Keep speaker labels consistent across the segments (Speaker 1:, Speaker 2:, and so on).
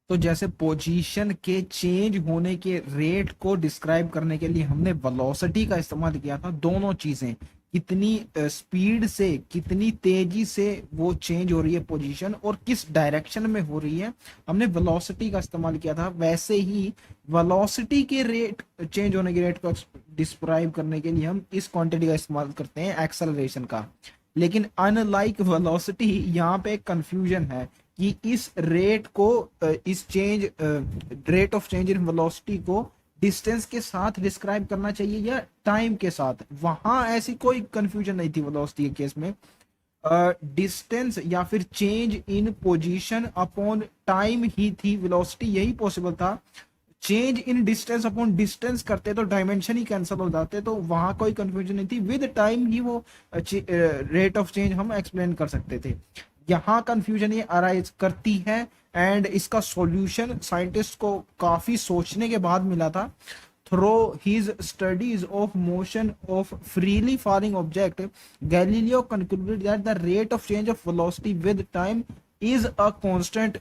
Speaker 1: तो जैसे पोजीशन के चेंज होने के रेट को डिस्क्राइब करने के लिए हमने वेलोसिटी का इस्तेमाल किया था। दोनों चीजें, कितनी स्पीड से, कितनी तेजी से वो चेंज हो रही है पोजीशन और किस डायरेक्शन में हो रही है, हमने वेलोसिटी का इस्तेमाल किया था। वैसे ही वेलोसिटी के रेट, चेंज होने के रेट को डिस्क्राइब करने के लिए हम इस क्वांटिटी का इस्तेमाल करते हैं, एक्सेलरेशन का। लेकिन अनलाइक वेलोसिटी, यहाँ पे एक कंफ्यूजन है कि इस रेट को, इस change, rate of change in velocity को डिस्टेंस के साथ डिस्क्राइब करना चाहिए या टाइम के साथ। वहां ऐसी कोई कंफ्यूजन नहीं थी वेलोसिटी के केस में। डिस्टेंस या फिर change in position upon time ही थी वेलोसिटी, यही पॉसिबल था। Change in distance upon distance करते तो डायमेंशन ही कैंसिल हो जाते, तो वहां कोई कंफ्यूजन नहीं थी। विद टाइम ही वो रेट ऑफ चेंज हम एक्सप्लेन कर सकते थे। यहाँ कंफ्यूजन ये अराइज करती है, एंड इसका सॉल्यूशन साइंटिस्ट को काफी सोचने के बाद मिला था। Through his studies of motion of freely falling object, Galileo concluded that the rate of change of velocity with time is a constant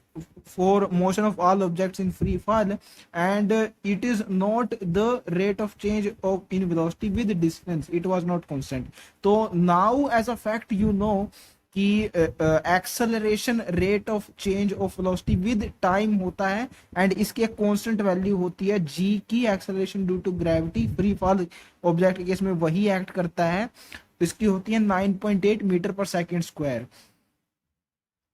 Speaker 1: for motion of all objects in free fall, and it is not the rate of change of in velocity with distance, it was not constant. So now as a fact you know कि acceleration rate of change of velocity with time होता है, and इसकी एक constant value होती है जी की, acceleration due to gravity. Free fall object के case में वही एक्ट करता है। इसकी होती है 9.8 मीटर पर सेकेंड स्क्वायर।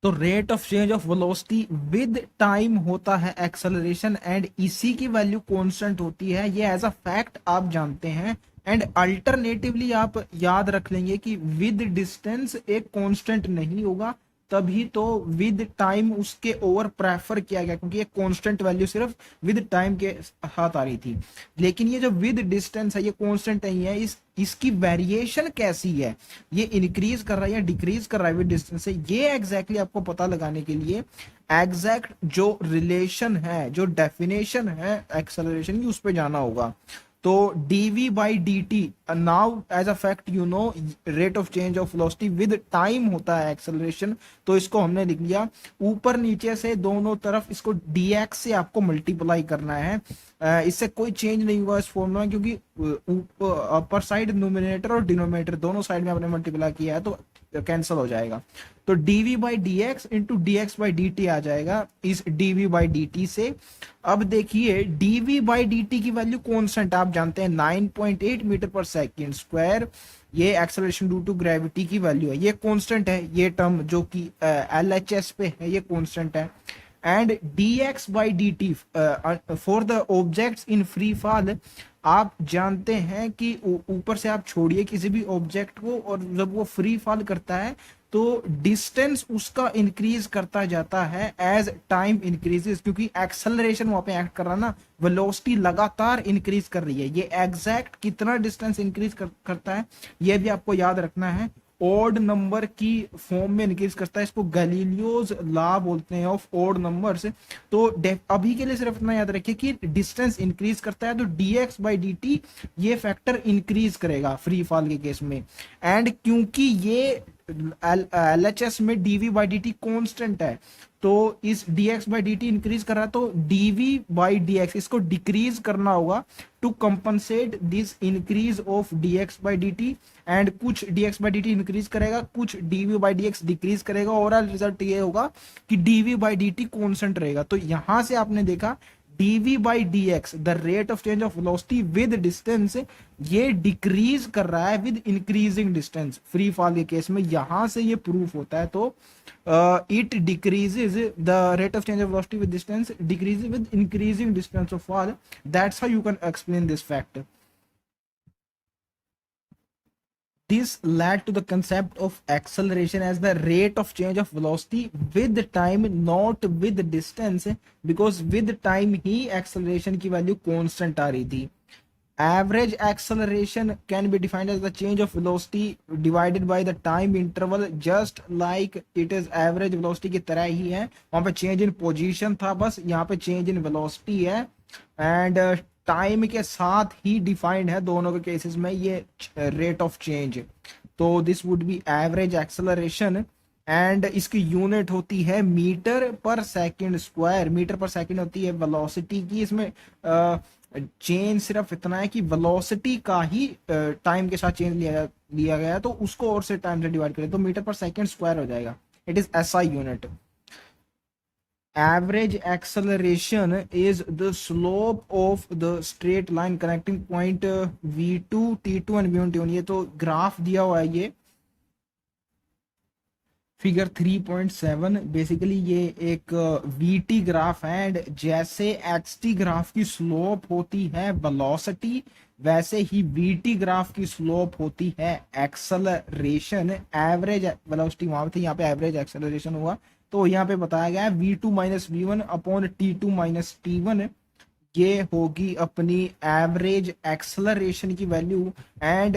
Speaker 1: तो rate of change of velocity with time होता है एक्सेलरेशन, एंड इसी की वैल्यू कांस्टेंट होती है। ये एज अ फैक्ट आप जानते हैं। एंड अल्टरनेटिवली आप याद रख लेंगे कि विद डिस्टेंस एक कांस्टेंट नहीं होगा, तभी तो विद टाइम उसके ओवर प्रेफर किया गया, क्योंकि ये कांस्टेंट वैल्यू सिर्फ विद टाइम के साथ आ रही थी। लेकिन ये जो विद डिस्टेंस है ये कांस्टेंट नहीं है, इसकी वेरिएशन कैसी है, ये इंक्रीज कर रहा है या डिक्रीज कर रहा है विद डिस्टेंस से, ये एग्जैक्टली आपको पता लगाने के लिए एग्जैक्ट जो रिलेशन है, जो डेफिनेशन है एक्सेलरेशन की, उस पर जाना होगा। तो dv by d t, now as a fact you know rate of change of velocity with time होता है एक्सेलरेशन। तो इसको हमने लिख लिया। ऊपर नीचे से दोनों तरफ इसको dx से आपको मल्टीप्लाई करना है। इससे कोई चेंज नहीं हुआ इस फॉर्मूला में, क्योंकि अपर साइड न्यूमरेटर और डिनोमिनेटर दोनों साइड में आपने मल्टीप्लाई किया है, तो कैंसिल हो जाएगा। तो dv by d x into d x by d t आ जाएगा इस dv बाई डी टी से। अब देखिए dv बाई डी टी की वैल्यू कॉन्स्टेंट आप जानते हैं 9.8 मीटर पर सेकेंड स्क्वायर। ये एक्सेलरेशन ड्यू टू ग्रेविटी की वैल्यू है, ये कांस्टेंट है। ये टर्म जो कि LHS पे है ये कांस्टेंट है। And dx by d T for the objects in free fall, आप जानते हैं कि ऊपर से आप छोड़िए किसी भी ऑब्जेक्ट को, और जब वो फ्री फॉल करता है तो डिस्टेंस उसका इंक्रीज करता जाता है एज टाइम इंक्रीजेस, क्योंकि एक्सेलरेशन वहां पे एक्ट कर रहा ना, वेलोसिटी लगातार इंक्रीज कर रही है। ये एग्जैक्ट कितना डिस्टेंस इंक्रीज करता है ये भी आपको याद रखना है। ओड नंबर की फॉर्म में इंक्रीज करता है, इसको गैलीलियोज लॉ बोलते हैं ऑफ ओड नंबर्स। तो अभी के लिए सिर्फ इतना याद रखिए कि डिस्टेंस इंक्रीज करता है तो dx बाई डी टी ये फैक्टर इंक्रीज करेगा फ्री फॉल के केस में। एंड क्योंकि ये LHS में dv by d t constant है, तो इस dx by d t increase कर रहा है, तो dv बाई डी एक्स इसको डिक्रीज करना होगा to compensate this increase of dx by d t. And कुछ dx by d t increase करेगा, कुछ dv by d x decrease करेगा। ओवरऑल रिजल्ट ये होगा कि dv by d t constant रहेगा। तो यहां से आपने देखा dv by d x, the rate of change of velocity with distance, ये डिक्रीज कर रहा है with increasing distance free fall के केस में। यहां से ये प्रूफ होता है। तो it decreases the rate of change of velocity with distance decreases with increasing distance of fall. That's how you can explain this fact. This led to the concept of acceleration as the rate of change of velocity with time, not with distance, because with time he acceleration की value constant आ रही थी। Average acceleration can be defined as the change of velocity divided by the time interval, just like it is average velocity की तरह ही है। वहां पे change in position था, बस यहाँ पे change in velocity है। एंड टाइम के साथ ही डिफाइंड है दोनों के केसेस में ये रेट ऑफ चेंज। तो this would B average acceleration and इसकी यूनिट होती है metre per second square. Metre per second होती है वेलोसिटी की। इसमें चेंज सिर्फ इतना है कि वेलोसिटी का ही टाइम के साथ चेंज लिया गया है, तो उसको और से टाइम से डिवाइड करें तो मीटर पर सेकंड स्क्वायर हो जाएगा। It is SI unit. Average acceleration is the slope of the straight line connecting point V2, T2 and V1, T1। ये तो ग्राफ दिया हुआ है, ये फिगर 3.7। बेसिकली ये एक वीटी ग्राफ है एंड जैसे एक्सटी ग्राफ की स्लोप होती है वेलोसिटी, वैसे ही वीटी ग्राफ की स्लोप होती है एक्सेलरेशन। एवरेज वेलोसिटी वहां थी, यहाँ पे एवरेज एक्सेलरेशन हुआ, तो यहाँ पे बताया गया है V2 minus V1 upon T2 minus T1। ये होगी अपनी एवरेज एक्सेलरेशन की वैल्यू। एंड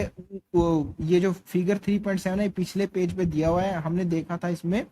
Speaker 1: ये जो फिगर 3.7 है पिछले पेज पे दिया हुआ है, हमने देखा था इसमें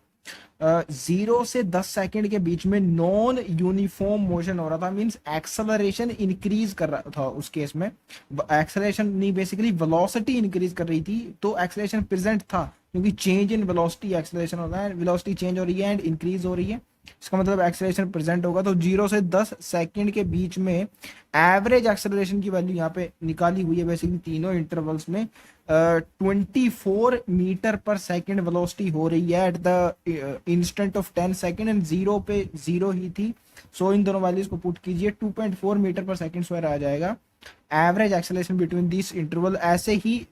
Speaker 1: 0 से 10 सेकंड के बीच में नॉन यूनिफॉर्म मोशन हो रहा था, मींस एक्सेलरेशन इंक्रीज कर रहा था उस केस में। एक्सेलरेशन नहीं, बेसिकली वेलोसिटी इंक्रीज कर रही थी, तो एक्सेलरेशन प्रेजेंट था, क्योंकि चेंज इन वेलोसिटी एक्सेलरेशन होता है, वेलोसिटी चेंज हो रही है एंड इंक्रीज हो रही है, इसका मतलब एक्सेलरेशन प्रेजेंट होगा। तो 0 से 10 सेकंड के बीच में एवरेज एक्सेलरेशन की वैल्यू यहाँ पे निकाली हुई है बेसिकली तीनों इंटरवल्स में। 24 मीटर पर सेकंड वेलोसिटी हो रही है at the instant of 10 second, and 0 पे 0 ही थी। सो इन दोनों वैल्यूज को पुट कीजिए, 2.4 मीटर पर सेकंड स्क्वायर आ जाएगा average acceleration between this interval. ऐसे ही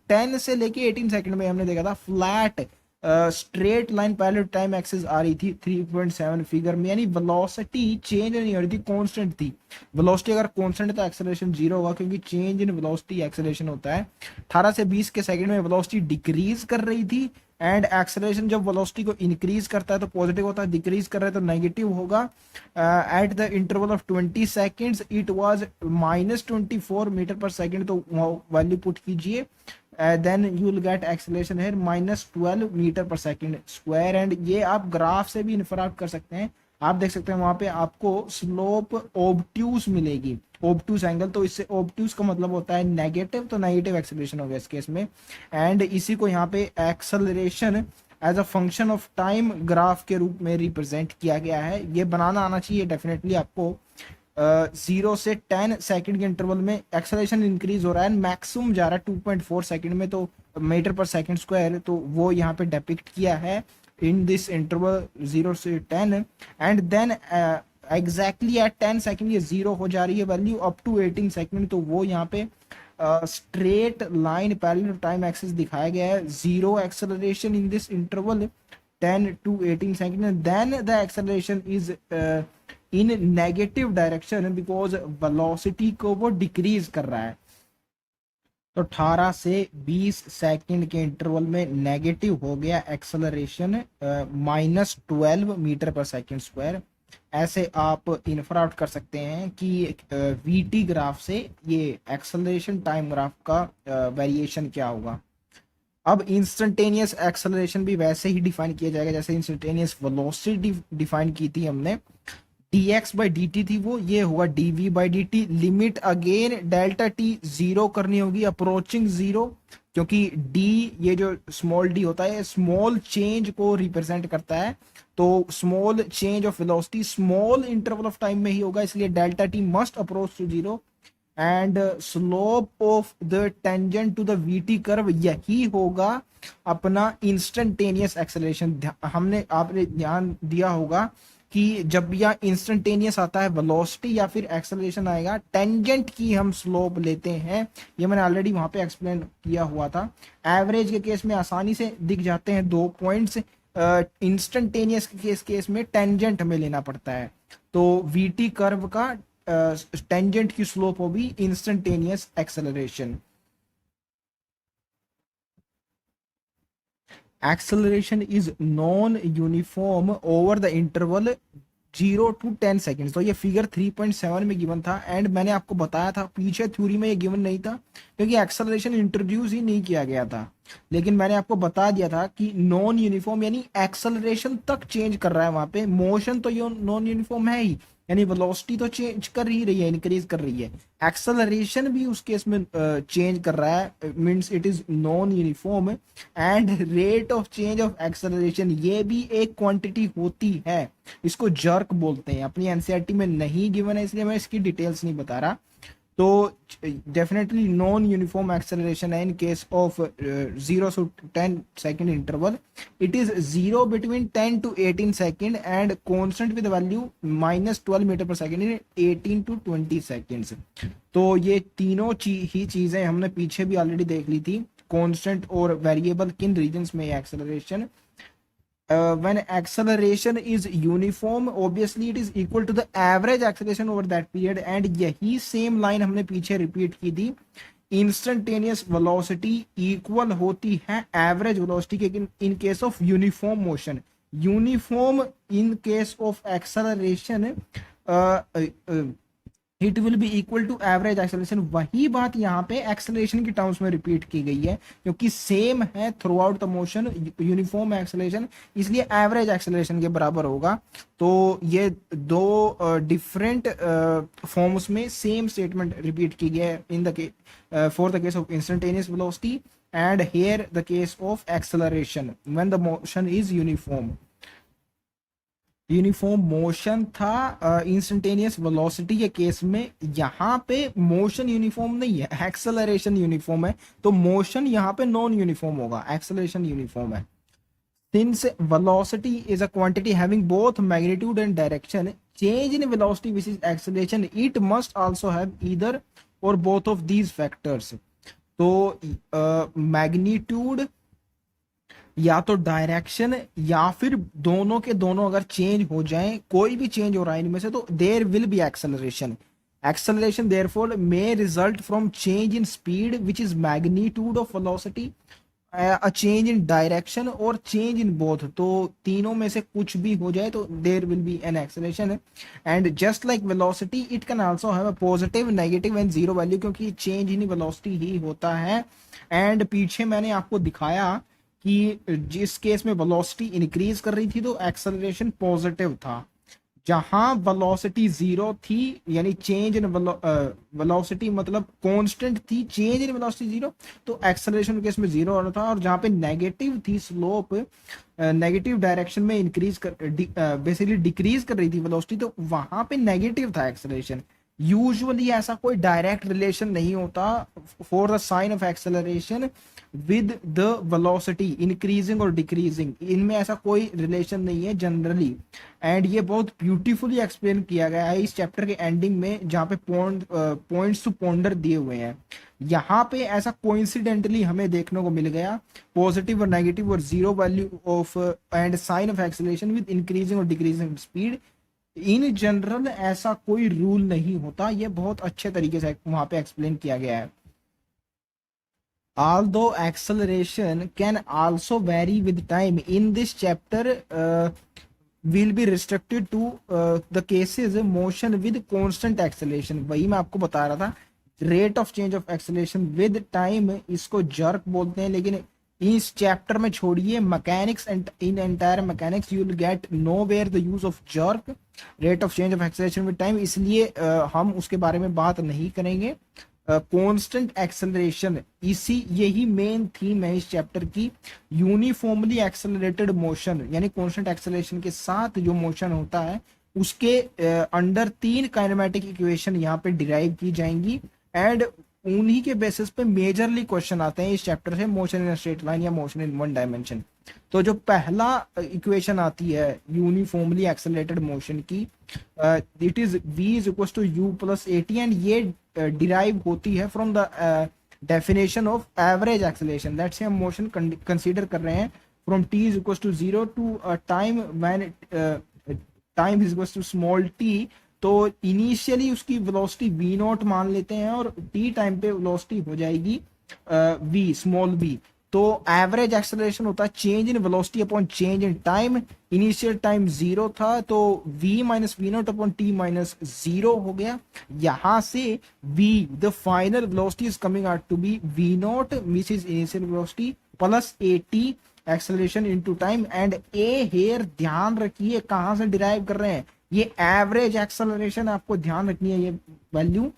Speaker 1: 10 से लेके 18 सेकंड में हमने देखा था flat straight line parallel time axis आ रही थी 3.7 फिगर में, यानी वेलोसिटी चेंज नहीं हो रही थी, कांस्टेंट थी। वेलोसिटी अगर कांस्टेंट है तो एक्सेलरेशन 0 होगा, क्योंकि चेंज इन वेलोसिटी एक्सेलरेशन होता है। 18 से 20 के सेकंड में वेलोसिटी डिक्रीज कर रही थी एंड एक्सेलरेशन जब वेलोसिटी को इंक्रीज करता है तो पॉजिटिव होता है, डिक्रीज कर रहा है तो नेगेटिव होगा। At the interval of 20 seconds it was -24 metre per second, तो वैल्यू पुट कीजिए, then you will get acceleration है -12 metre per second square. And ये आप ग्राफ से भी इन्फर आउट कर सकते हैं, आप देख सकते हैं वहां पे आपको स्लोप ऑब्ट्यूज मिलेगी, ऑब्ट्यूज एंगल, तो इससे ऑब्ट्यूज का मतलब होता है नेगेटिव, तो नेगेटिव एक्सेलरेशन हो गया इस केस में। एंड इसी को यहाँ पे acceleration as a function of time graph के रूप में रिप्रेजेंट किया गया है। ये बनाना आना चाहिए डेफिनेटली आपको। 0 से 10 सेकंड के इंटरवल में एक्सेलरेशन इंक्रीज हो रहा है, मैक्सिमम जा रहा है 2.4 सेकंड में, तो मीटर पर सेकंड स्क्वायर, तो वो यहाँ पे डिपिक्ट किया है इन दिस इंटरवल 0 से 10। And then exactly at 10 second ये 0 हो जा रही है वैल्यू अप टू 18 सेकंड, तो वो यहाँ पे straight line parallel time axis दिखाया गया है। 0 acceleration in this interval 10 to 18 second, then the acceleration is in negative direction because velocity को वो डिक्रीज कर रहा है। तो 18 से 20 सेकंड के इंटरवल में नेगेटिव हो गया acceleration -12 metre per second square. ऐसे आप इन्फर आउट कर सकते हैं कि वीटी ग्राफ से ये एक्सेलरेशन टाइम ग्राफ का वेरिएशन क्या होगा। अब इंस्टेंटेनियस एक्सेलरेशन भी वैसे ही डिफाइन किया जाएगा जैसे इंस्टेंटेनियस वेलोसिटी डिफाइन की थी हमने। dx बाई डी टी थी वो, ये होगा dv by d T. Limit again delta T 0 करनी होगी, अप्रोचिंग 0, क्योंकि d ये जो स्मॉल d होता है स्मॉल चेंज को रिप्रेजेंट करता है, तो small change of velocity small interval of time में ही होगा, इसलिए delta t must approach to 0। And slope of the tangent to the VT curve यही होगा अपना इंस्टेंटेनियस एक्सेलरेशन। हमने आपने ध्यान दिया होगा कि जब यह इंस्टेंटेनियस आता है वेलोसिटी या फिर एक्सेलरेशन आएगा, टेंजेंट की हम स्लोप लेते हैं, ये मैंने ऑलरेडी वहां पे एक्सप्लेन किया हुआ था। एवरेज के केस में आसानी से दिख जाते हैं 2 पॉइंट्स, इंस्टेंटेनियस के केस में टेंजेंट हमें लेना पड़ता है। तो वीटी कर्व का टेंजेंट की स्लोप होगी instantaneous acceleration. Acceleration is non uniform over the interval 0 to 10 second. तो ये फिगर 3.7 में गिवन था एंड मैंने आपको बताया था पीछे थ्योरी में ये गिवन नहीं था क्योंकि एक्सेलरेशन इंट्रोड्यूस ही नहीं किया गया था। लेकिन मैंने आपको बता दिया था कि नॉन यूनिफॉर्म यानी एक्सेलरेशन तक चेंज कर रहा है वहां पे, मोशन तो ये नॉन यूनिफॉर्म है ही, यानी वेलोसिटी तो चेंज कर ही रही है, इंक्रीज कर रही है, एक्सेलरेशन भी उस केस में चेंज कर रहा है, means it is non uniform. And rate of change of acceleration ये भी एक क्वांटिटी होती है, इसको जर्क बोलते हैं, अपनी एनसीईआरटी में नहीं गिवन है इसलिए मैं इसकी डिटेल्स नहीं बता रहा। तो डेफिनेटली नॉन यूनिफॉर्म एक्सेलरेशन है in case of 0 to 10 second interval, it is 0 between 10 to 18 second and constant with value -12 metre per second in 18 to 20 seconds। तो ये तीनों ही चीजें हमने पीछे भी ऑलरेडी देख ली थी, कॉन्स्टेंट और वेरिएबल किन रीजन्स में acceleration. when acceleration is uniform obviously it is equal to the average acceleration over that period, and यही सेम लाइन हमने पीछे रिपीट की थी, इंस्टेंटेनियस वेलोसिटी इक्वल होती है एवरेज वेलोसिटी के in case of uniform motion, uniform in case of acceleration it will be equal to average acceleration. वही बात यहाँ पे एक्सेलरेशन की टर्म्स में रिपीट की गई है, क्योंकि सेम है through out the motion uniform acceleration, इसलिए एवरेज एक्सेलरेशन के बराबर होगा। तो ये दो डिफरेंट फॉर्म्स में सेम स्टेटमेंट रिपीट की गई है in the for the case of instantaneous velocity and here the case of acceleration when the motion is uniform. Uniform motion था इंस्टेंटेनियस वेलोसिटी के केस में, यहाँ पे मोशन यूनिफॉर्म नहीं है, एक्सेलरेशन यूनिफॉर्म है, तो मोशन यहाँ पे नॉन यूनिफॉर्म होगा, एक्सेलरेशन यूनिफॉर्म है। Since velocity is a quantity having both magnitude and direction, change in velocity which is acceleration it must also have either और बोथ ऑफ दीज फैक्टर्स। तो magnitude या तो direction या फिर दोनों के दोनों अगर चेंज हो जाएं, कोई भी चेंज हो रहा है इनमें से, तो there will be acceleration. Acceleration therefore may result from change in speed which is magnitude of velocity, a change in direction और चेंज इन बोथ, तो तीनों में से कुछ भी हो जाए तो there will be an acceleration. And just like velocity it can also have a positive, negative and zero value, क्योंकि चेंज इन वेलोसिटी ही होता है। एंड पीछे मैंने आपको दिखाया कि जिस केस में वेलोसिटी इंक्रीज कर रही थी तो एक्सेलरेशन पॉजिटिव था, जहां वेलोसिटी जीरो थी यानी चेंज इन वेलोसिटी मतलब कांस्टेंट थी, चेंज इन वेलोसिटी जीरो, तो एक्सेलरेशन केस में जीरो होना था। और जहां पे नेगेटिव थी स्लोप, नेगेटिव डायरेक्शन में इंक्रीज कर बेसिकली डिक्रीज कर रही थी वेलोसिटी, तो वहां पे नेगेटिव था एक्सेलरेशन। यूजुअली ऐसा कोई डायरेक्ट रिलेशन नहीं होता for the sign of acceleration with the velocity increasing और डिक्रीजिंग, इनमें ऐसा कोई रिलेशन नहीं है जनरली। एंड ये बहुत ब्यूटीफुली एक्सप्लेन किया गया है इस चैप्टर के एंडिंग में, जहाँ पे पॉइंट्स टू पॉन्डर दिए हुए हैं। यहाँ पे ऐसा कोइंसिडेंटली हमें देखने को मिल गया, पॉजिटिव और नेगेटिव और zero value of and sign of acceleration with increasing और डिक्रीजिंग स्पीड। इन जनरल ऐसा कोई रूल नहीं होता, ये बहुत अच्छे तरीके से वहां पे एक्सप्लेन किया गया है। Although acceleration can also vary with time, in this chapter will be restricted to the cases motion with constant acceleration। वही मैं आपको बता रहा था, rate of change of acceleration with time इसको जर्क बोलते हैं, लेकिन इस चैप्टर में छोड़िए mechanics and in entire mechanics you will get nowhere the use of jerk, rate of change of acceleration with time, इसलिए हम उसके बारे में बात नहीं करेंगे। कांस्टेंट एक्सेलरेशन इसी यही मेन थीम है इस चैप्टर की, यूनिफॉर्मली एक्सेलरेटेड मोशन यानी कांस्टेंट एक्सेलरेशन के साथ जो मोशन होता है उसके अंडर तीन काइनेमेटिक इक्वेशन यहाँ पे डिराइव की जाएंगी, एंड उन्हीं के बेसिस पे मेजरली क्वेश्चन आते हैं इस चैप्टर से, मोशन इन स्ट्रेट लाइन या मोशन इन वन डायमेंशन। तो जो पहला इक्वेशन आती है यूनिफॉर्मली एक्सेलरेटेड मोशन की, it is v is equal to u plus at, and ये डिराइव होती है from the definition of average acceleration. Let's say हम मोशन कंसीडर कर रहे हैं from t is equal to 0 to time when time is equal to small t, तो initially उसकी velocity v not मान लेते हैं और t टाइम पे वेलोसिटी हो जाएगी v स्मॉल v। तो एवरेज एक्सेलरेशन होता है change in velocity upon change in time, initial time zero था तो v minus v naught upon t minus zero हो गया। यहां से v the final velocity is coming out to be v naught which is initial velocity plus 80 acceleration into time and a here, ध्यान रखिए कहां से डिराइव कर रहे हैं, ये एवरेज एक्सेलरेशन आपको ध्यान रखनी है, ये वैल्यू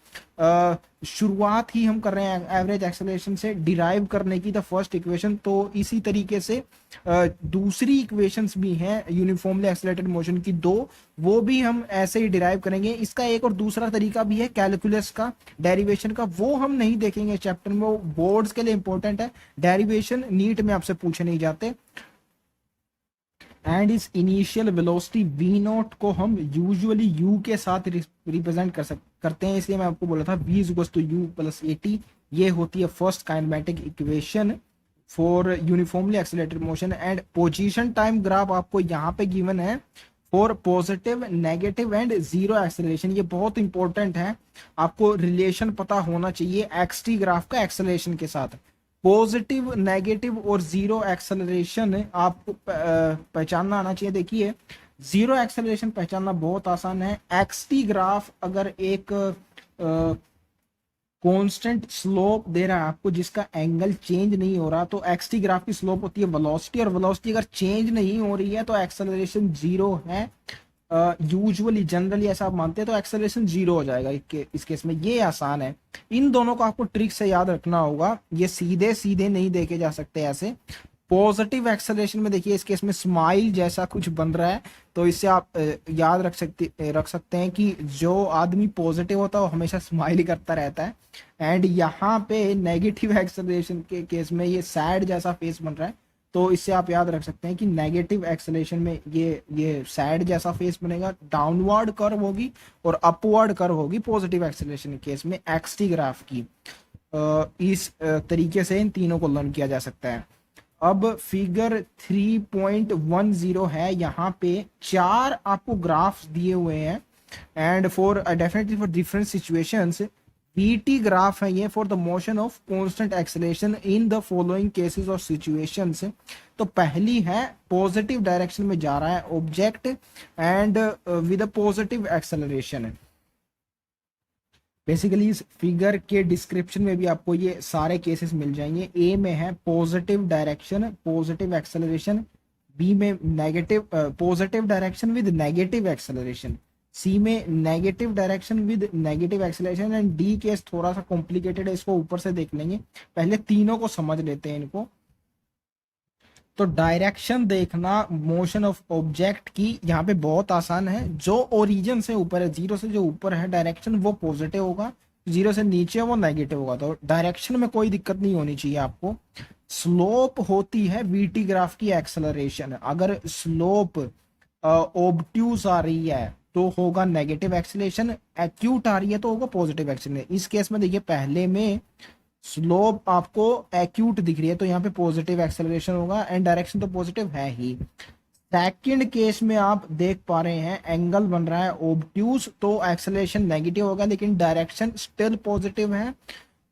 Speaker 1: शुरुआत ही हम कर रहे हैं एवरेज एक्सेलरेशन से डिराइव करने की, द फर्स्ट इक्वेशन। तो इसी तरीके से दूसरी इक्वेशंस भी हैं यूनिफॉर्मली एक्सेलरेटेड मोशन की दो, वो भी हम ऐसे ही डिराइव करेंगे। इसका एक और दूसरा तरीका भी है कैलकुलस का, डेरिवेशन का, वो हम नहीं देखेंगे चैप्टर में, वो बोर्ड्स के लिए इंपॉर्टेंट है, डेरिवेशन नीट में आपसे पूछे नहीं जाते। एंड इस इनिशियल वेलोसिटी v नॉट को हम यूजुअली u के साथ रिप्रेजेंट करते हैं, इसलिए मैं आपको बोला था v is equals to u plus 80। ये होती है first kinematic equation for uniformly accelerated motion. And position time graph आपको यहाँ पे गिवन है for positive, negative and zero acceleration. ये बहुत इंपॉर्टेंट है, आपको रिलेशन पता होना चाहिए एक्सटी ग्राफ का एक्सेलरेशन के साथ। पॉजिटिव, नेगेटिव और जीरो एक्सेलरेशन आपको पहचानना आना चाहिए। देखिए जीरो एक्सेलरेशन पहचानना बहुत आसान है। एक्सटी ग्राफ अगर एक कांस्टेंट स्लोप दे रहा है आपको जिसका एंगल चेंज नहीं हो रहा, तो एक्सटी ग्राफ की स्लोप होती है वेलोसिटी, और वेलोसिटी अगर चेंज नहीं हो रही है तो एक्सेलरेशन जीरो है। यूजुअली जनरली ऐसा आप मानते हैं, तो एक्सेलरेशन जीरो हो जाएगा इस केस में। ये आसान है, इन दोनों को आपको ट्रिक से याद रखना होगा, ये सीधे सीधे नहीं देखे जा सकते ऐसे। पॉजिटिव एक्सेलरेशन में देखिए इस केस में स्माइल जैसा कुछ बन रहा है, तो इससे आप याद रख सकते हैं कि जो आदमी पॉजिटिव होता है वो हमेशा स्माइल करता रहता है। एंड यहाँ पे नेगेटिव एक्सेलरेशन के केस में ये सैड जैसा फेस बन रहा है, तो इससे आप याद रख सकते हैं कि नेगेटिव एक्सेलरेशन में ये सैड जैसा फेस बनेगा, डाउनवर्ड कर्व होगी और अपवर्ड कर्व होगी पॉजिटिव एक्सेलरेशन के केस में एक्सटी ग्राफ की। इस तरीके से इन तीनों को लर्न किया जा सकता है। अब फिगर 3.10 है, यहाँ पे 4 आपको ग्राफ्स दिए हुए हैं and for definitely for different situations VT graph है ये for the motion of constant acceleration in the following cases और सिचुएशंस। तो पहली है पॉजिटिव डायरेक्शन में जा रहा है object and with a positive acceleration. Basically इस फिगर के डिस्क्रिप्शन में भी आपको ये सारे केसेस मिल जाएंगे। ए में है positive direction positive acceleration, B में negative positive direction with negative acceleration, C में negative direction with negative acceleration and D case थोड़ा सा कॉम्प्लिकेटेड है, इसको ऊपर से देख लेंगे, पहले तीनों को समझ लेते हैं इनको। तो डायरेक्शन देखना मोशन ऑफ ऑब्जेक्ट की यहाँ पे बहुत आसान है। जो ओरिजिन से ऊपर है, जीरो से जो ऊपर है डायरेक्शन, वो पॉजिटिव होगा, जीरो से नीचे वो नेगेटिव होगा, तो डायरेक्शन में कोई दिक्कत नहीं होनी चाहिए आपको। स्लोप होती है VT ग्राफ की एक्सेलरेशन, अगर स्लोप ऑब्ट्यूज आ रही है तो होगा नेगेटिव एक्सेलरेशन, एक्यूट आ रही है तो होगा पॉजिटिव एक्सेलरेशन। इस केस में देखिए पहले में स्लोप आपको एक्यूट दिख रही है तो यहाँ पे पॉजिटिव एक्सेलरेशन होगा एंड डायरेक्शन तो पॉजिटिव है ही। सेकंड केस में आप देख पा रहे हैं एंगल बन रहा है ऑब्ट्यूज, तो एक्सेलरेशन नेगेटिव होगा लेकिन डायरेक्शन स्टिल पॉजिटिव है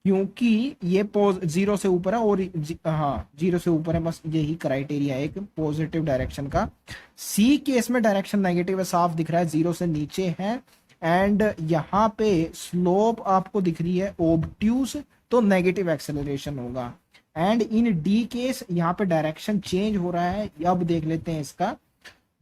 Speaker 1: क्योंकि ये जीरो से ऊपर है और हाँ जीरो से ऊपर है, बस यही क्राइटेरिया है एक पॉजिटिव डायरेक्शन का। सी केस में डायरेक्शन नेगेटिव है, साफ दिख रहा है, जीरो से नीचे है एंड यहाँ पे स्लोप आपको दिख रही है ऑब्ट्यूज, तो नेगेटिव एक्सेलरेशन होगा। एंड इन डी केस यहाँ पे डायरेक्शन चेंज हो रहा है, अब देख लेते हैं इसका।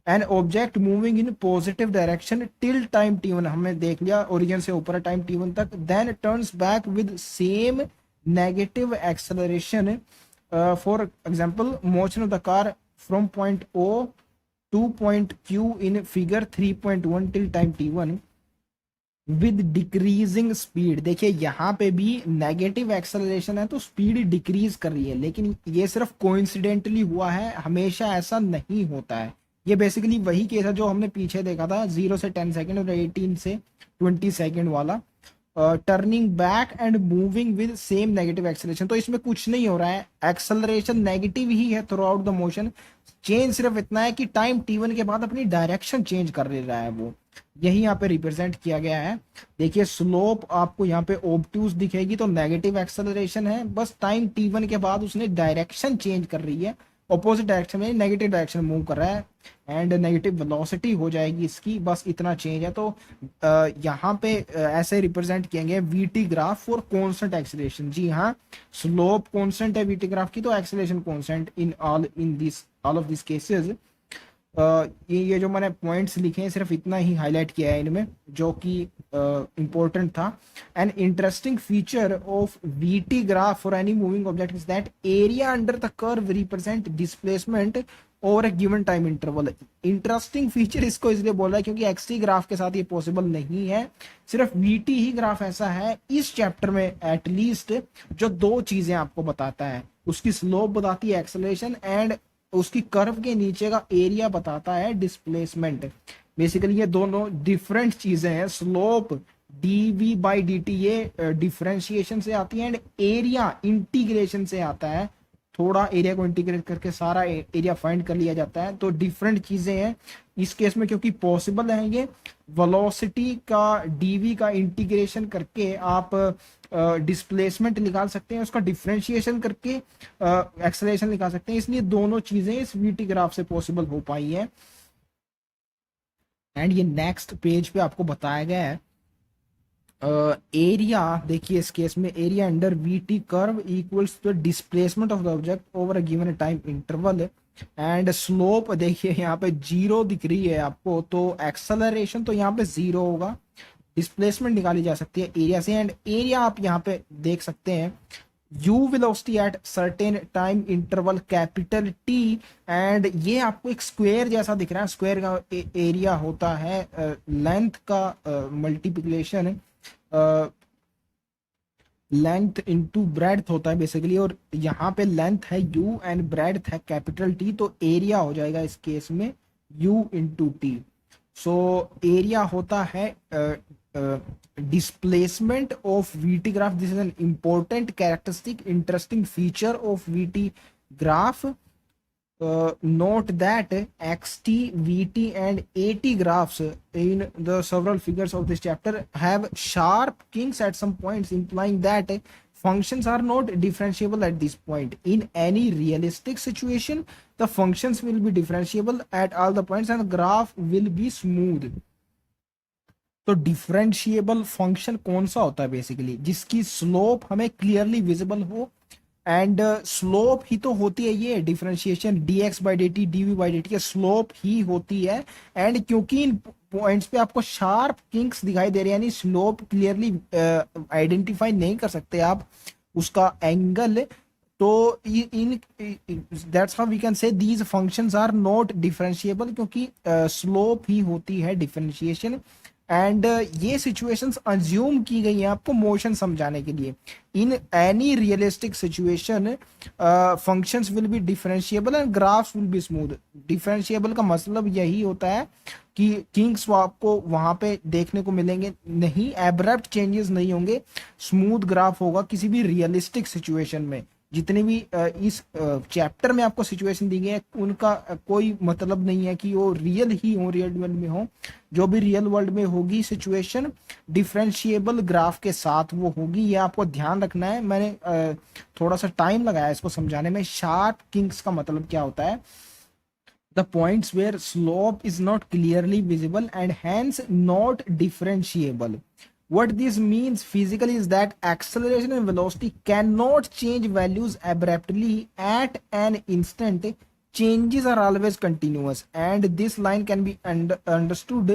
Speaker 1: An object moving in positive direction till time t1, हमने देख लिया ओरिजिन से ऊपर टाइम t1 तक, then turns back with same negative acceleration. For example motion of the car from point O to point Q in figure 3.1 till time t1 with decreasing speed. देखिए यहाँ पे भी नेगेटिव एक्सेलरेशन है तो speed decrease कर रही है, लेकिन ये सिर्फ कोइंसिडेंटली हुआ है, हमेशा ऐसा नहीं होता है। ये बेसिकली वही केस है जो हमने पीछे देखा था 0 से 10 सेकेंड और 18 से 20 सेकेंड वाला, turning back and moving with same negative acceleration. तो इसमें कुछ नहीं हो रहा है, एक्सेलरेशन नेगेटिव ही है through out the motion, change सिर्फ इतना है कि टाइम t1 के बाद अपनी डायरेक्शन चेंज कर ले रहा है वो, यही यहाँ पे रिप्रेजेंट किया गया है। देखिए स्लोप आपको यहाँ पे ऑब्ट्यूज दिखेगी तो नेगेटिव एक्सेलरेशन है, बस टाइम t1 के बाद उसने डायरेक्शन चेंज कर रही है ऑपोजिट डायरेक्शन में, नेगेटिव डायरेक्शन मूव कर रहा है एंड नेगेटिव वेलोसिटी हो जाएगी इसकी, बस इतना चेंज है। तो यहाँ पे ऐसे रिप्रेजेंट किए VT graph for constant acceleration. जी हाँ, स्लोप कांस्टेंट है वीटी ग्राफ की, तो acceleration constant in all of this cases. ये जो मैंने पॉइंट्स लिखे हैं सिर्फ इतना ही हाईलाइट किया है इनमें, जो कि इंपॉर्टेंट था। An interesting feature of VT graph for any moving object is that area under the curve represent displacement over a given time interval. Interesting feature इसको इसलिए बोल रहा है क्योंकि एक्सटी ग्राफ के साथ ये पॉसिबल नहीं है, सिर्फ वीटी ही ग्राफ ऐसा है इस चैप्टर में एटलीस्ट जो दो चीजें आपको बताता है। उसकी स्लोप बताती है एक्सेलरेशन, एंड उसकी कर्व के नीचे का एरिया बताता है डिस्प्लेसमेंट। बेसिकली ये दोनों डिफरेंट चीजें हैं। Slope dv by d t ये डिफरेंशिएशन से आती है, एंड एरिया इंटीग्रेशन से आता है। थोड़ा एरिया को इंटीग्रेट करके सारा एरिया फाइंड कर लिया जाता है। तो डिफरेंट चीजें हैं इस केस में, क्योंकि पॉसिबल है ये वेलोसिटी का डीवी का इंटीग्रेशन करके आप डिस्प्लेसमेंट निकाल सकते हैं, उसका डिफरेंशिएशन करके एक्सेलरेशन निकाल सकते हैं। इसलिए दोनों चीजें इस वीटी ग्राफ से पॉसिबल हो पाई है। एंड ये नेक्स्ट पेज पे आपको बताया गया है एरिया। देखिए इस केस में area under VT curve equals to displacement of the object over a given time interval. And slope देखिए यहाँ पे 0 दिख रही है आपको, तो एक्सेलरेशन तो यहाँ पे 0 होगा। डिस्प्लेसमेंट निकाली जा सकती है एरिया से, एंड एरिया आप यहाँ पे देख सकते हैं u velocity at certain time interval capital T, and ये आपको एक स्क्वायर जैसा दिख रहा है। स्क्वायर का एरिया होता है लेंथ का मल्टीप्लिकेशन, लेंथ इनटू ब्रेड्थ होता है बेसिकली, और यहाँ पे लेंथ है u एंड ब्रेड्थ है कैपिटल T, तो एरिया हो जाएगा इस केस में u into T. So area होता है displacement of VT graph. This is an important characteristic, interesting feature of VT graph. Note that XT, VT and AT graphs in the several figures of this chapter have sharp kinks at some points, implying that functions are not differentiable at this point. In any realistic situation, the functions will be differentiable at all the points and the graph will be smooth. तो differentiable function कौन सा होता है basically, जिसकी slope हमें clearly visible हो, and slope ही तो होती है ये differentiation dx by d t d v by d t, slope ही होती है। एंड क्योंकि इन पॉइंट्स पे आपको शार्प किंक्स दिखाई दे रहे हैं, यानी स्लोप क्लियरली आइडेंटिफाई नहीं कर सकते आप उसका एंगल, तो in that's how we can say these functions are not differentiable, क्योंकि स्लोप ही होती है डिफरेंशिएशन। एंड ये सिचुएशंस अज्यूम की गई हैं आपको मोशन समझाने के लिए। In any realistic situation functions will be differentiable and graphs will be smooth. Differentiable का मतलब यही होता है कि किंग्स आपको वहां पे देखने को मिलेंगे नहीं, एब्रप्ट चेंजेस नहीं होंगे, स्मूथ ग्राफ होगा किसी भी रियलिस्टिक सिचुएशन में। जितने भी इस चैप्टर में आपको सिचुएशन दी गई है उनका कोई मतलब नहीं है कि वो रियल ही हो, रियल वर्ल्ड में हो। जो भी रियल वर्ल्ड में होगी सिचुएशन डिफरेंशिएबल ग्राफ के साथ वो होगी, ये आपको ध्यान रखना है। मैंने थोड़ा सा टाइम लगाया इसको समझाने में। शार्प किंग्स का मतलब क्या होता है? The points where slope is not clearly visible and hence not differentiable. What this means physically is that acceleration and velocity cannot change values abruptly at an instant. Changes are always continuous, and this line can be understood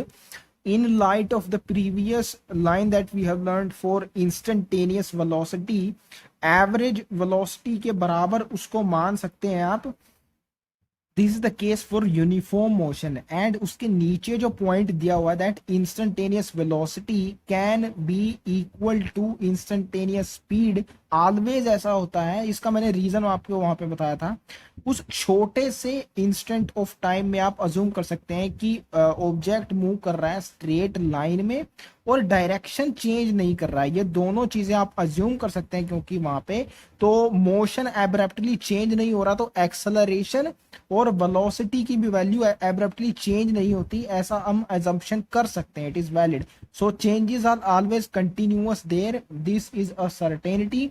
Speaker 1: in light of the previous line that we have learned for instantaneous velocity. Average velocity के बराबर उसको मान सकते हैं आप। This is the case for uniform motion, and उसके नीचे जो पॉइंट दिया हुआ है that instantaneous velocity can be equal to instantaneous speed, always ऐसा होता है। इसका मैंने रीजन आपको वहां पे बताया था। उस छोटे से इंस्टेंट ऑफ टाइम में आप अज्यूम कर सकते हैं कि ऑब्जेक्ट मूव कर रहा है स्ट्रेट लाइन में और डायरेक्शन चेंज नहीं कर रहा है। ये दोनों चीजें आप अज्यूम कर सकते हैं क्योंकि वहां पे तो मोशन एब्रप्टली चेंज नहीं हो रहा, तो एक्सेलरेशन और वेलोसिटी की भी वैल्यू एब्रप्टली चेंज नहीं होती, ऐसा हम अजम्पशन कर सकते हैं। It is valid. So changes are always continuous there, this is a certainty,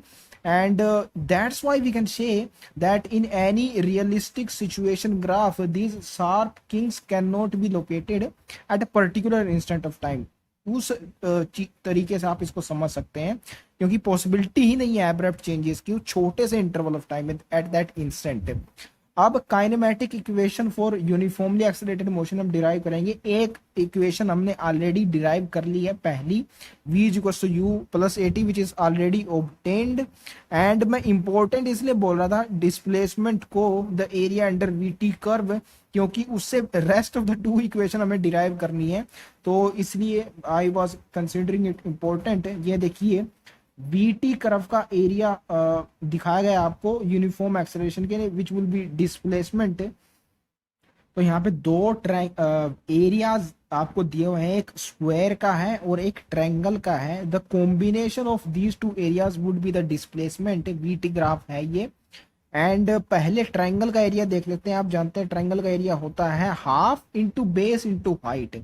Speaker 1: and that's why we can say that in any realistic situation graph these sharp kings cannot be located at a particular instant of time। उस तरीके से आप इसको समझ सकते हैं, क्योंकि possibility ही नहीं है एब्रप्ट चेंजेस की छोटे से interval of time at that instant. अब kinematic equation for uniformly accelerated motion हम डिराइव करेंगे। एक इक्वेशन हमने ऑलरेडी डिराइव कर ली है पहली, v equals to u plus a t which is already obtained. And मैं इंपॉर्टेंट इसलिए बोल रहा था डिस्प्लेसमेंट को the area under v t curve, क्योंकि उससे rest of the two equation हमें डिराइव करनी है, तो इसलिए I was considering it important. ये देखिए वी टी कर्व का एरिया दिखाया गया आपको यूनिफॉर्म एक्सेलरेशन के लिए विच विल बी डिस्प्लेसमेंट। तो यहाँ पे दो एरियाज आपको दिए हुए हैं, एक स्क्वायर का है और एक ट्रायंगल का है। The combination of these two areas would be the displacement. We t graph है ये। एंड पहले ट्रायंगल का एरिया देख लेते हैं। आप जानते हैं ट्रायंगल का एरिया होता है half into base into height.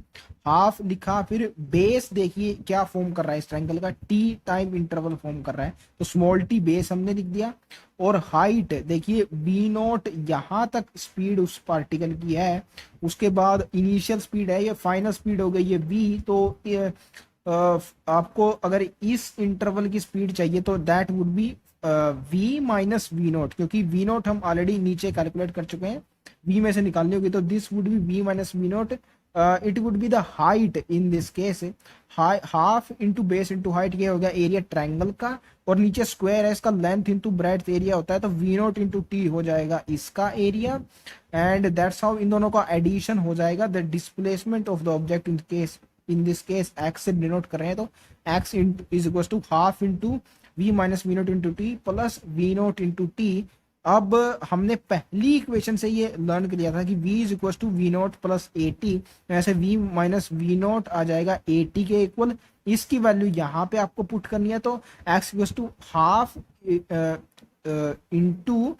Speaker 1: Half लिखा, फिर बेस देखिए क्या फॉर्म कर रहा है इस ट्रायंगल का, टी टाइम इंटरवल फॉर्म कर रहा है, तो स्मॉल टी बेस हमने लिख दिया। और हाइट देखिए वी नॉट, यहाँ तक स्पीड उस पार्टिकल की है, उसके बाद इनिशियल स्पीड है, ये फाइनल स्पीड हो गई ये वी। तो आपको अगर इस इंटरवल की स्पीड चाहिए तो that would be v minus v naught, क्योंकि वी नोट हम ऑलरेडी नीचे कैलकुलेट कर चुके हैं, v में से निकालनी होगी, तो this would be v minus v naught. It would be the height in this case, half into base into height, ये हो गया एरिया ट्रायंगल का, और नीचे स्क्वायर है इसका लेंथ इंटू ब्रेड्थ एरिया होता है, तो वी नोट इंटू टी हो जाएगा इसका area. And that's how in दोनों का एडिशन हो जाएगा। The displacement of the object in this case x से डिनोट कर रहे हैं, तो x is equal to half into v minus v naught into t plus v naught into t. अब हमने पहली इक्वेशन से ये लर्न कर लिया था कि v is equal to v naught plus a t, ऐसे v माइनस वी नोट आ जाएगा ए टी के इक्वल। इसकी वैल्यू यहाँ पे आपको पुट करनी है, तो x equal to half into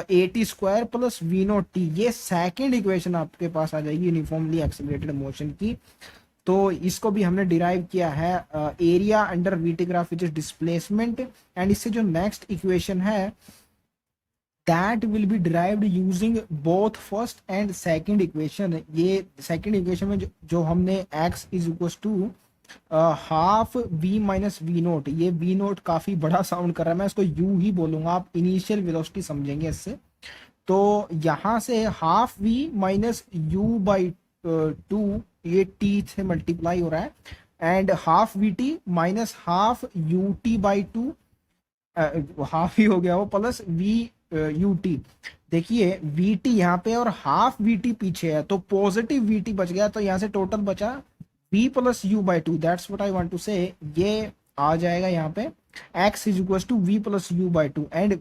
Speaker 1: a t square plus v naught t, ये सेकेंड इक्वेशन आपके पास आ जाएगी यूनिफॉर्मली एक्सेलरेटेड मोशन की। तो इसको भी हमने डिराइव किया है area under v t graph which is displacement. And इससे जो नेक्स्ट इक्वेशन है that will be derived using both first and second equation. ये सेकंड इक्वेशन में जो हमने x is equal to half v minus v naught, ये v naught काफी बड़ा साउंड कर रहा है, मैं इसको u ही बोलूंगा, आप इनिशियल वेलोसिटी समझेंगे इससे। तो यहाँ से half v minus u by two, ये टी से मल्टीप्लाई हो रहा है, and half v t minus half u t by two, half ही हो गया वो, प्लस वी यू टी। देखिए वी टी यहाँ पे और हाफ वी टी पीछे है, तो पॉजिटिव वी टी बच गया, तो यहाँ से टोटल बचा v plus u by two. That's what I want to say, ये आ जाएगा यहाँ पे x is equal to v plus u by two, and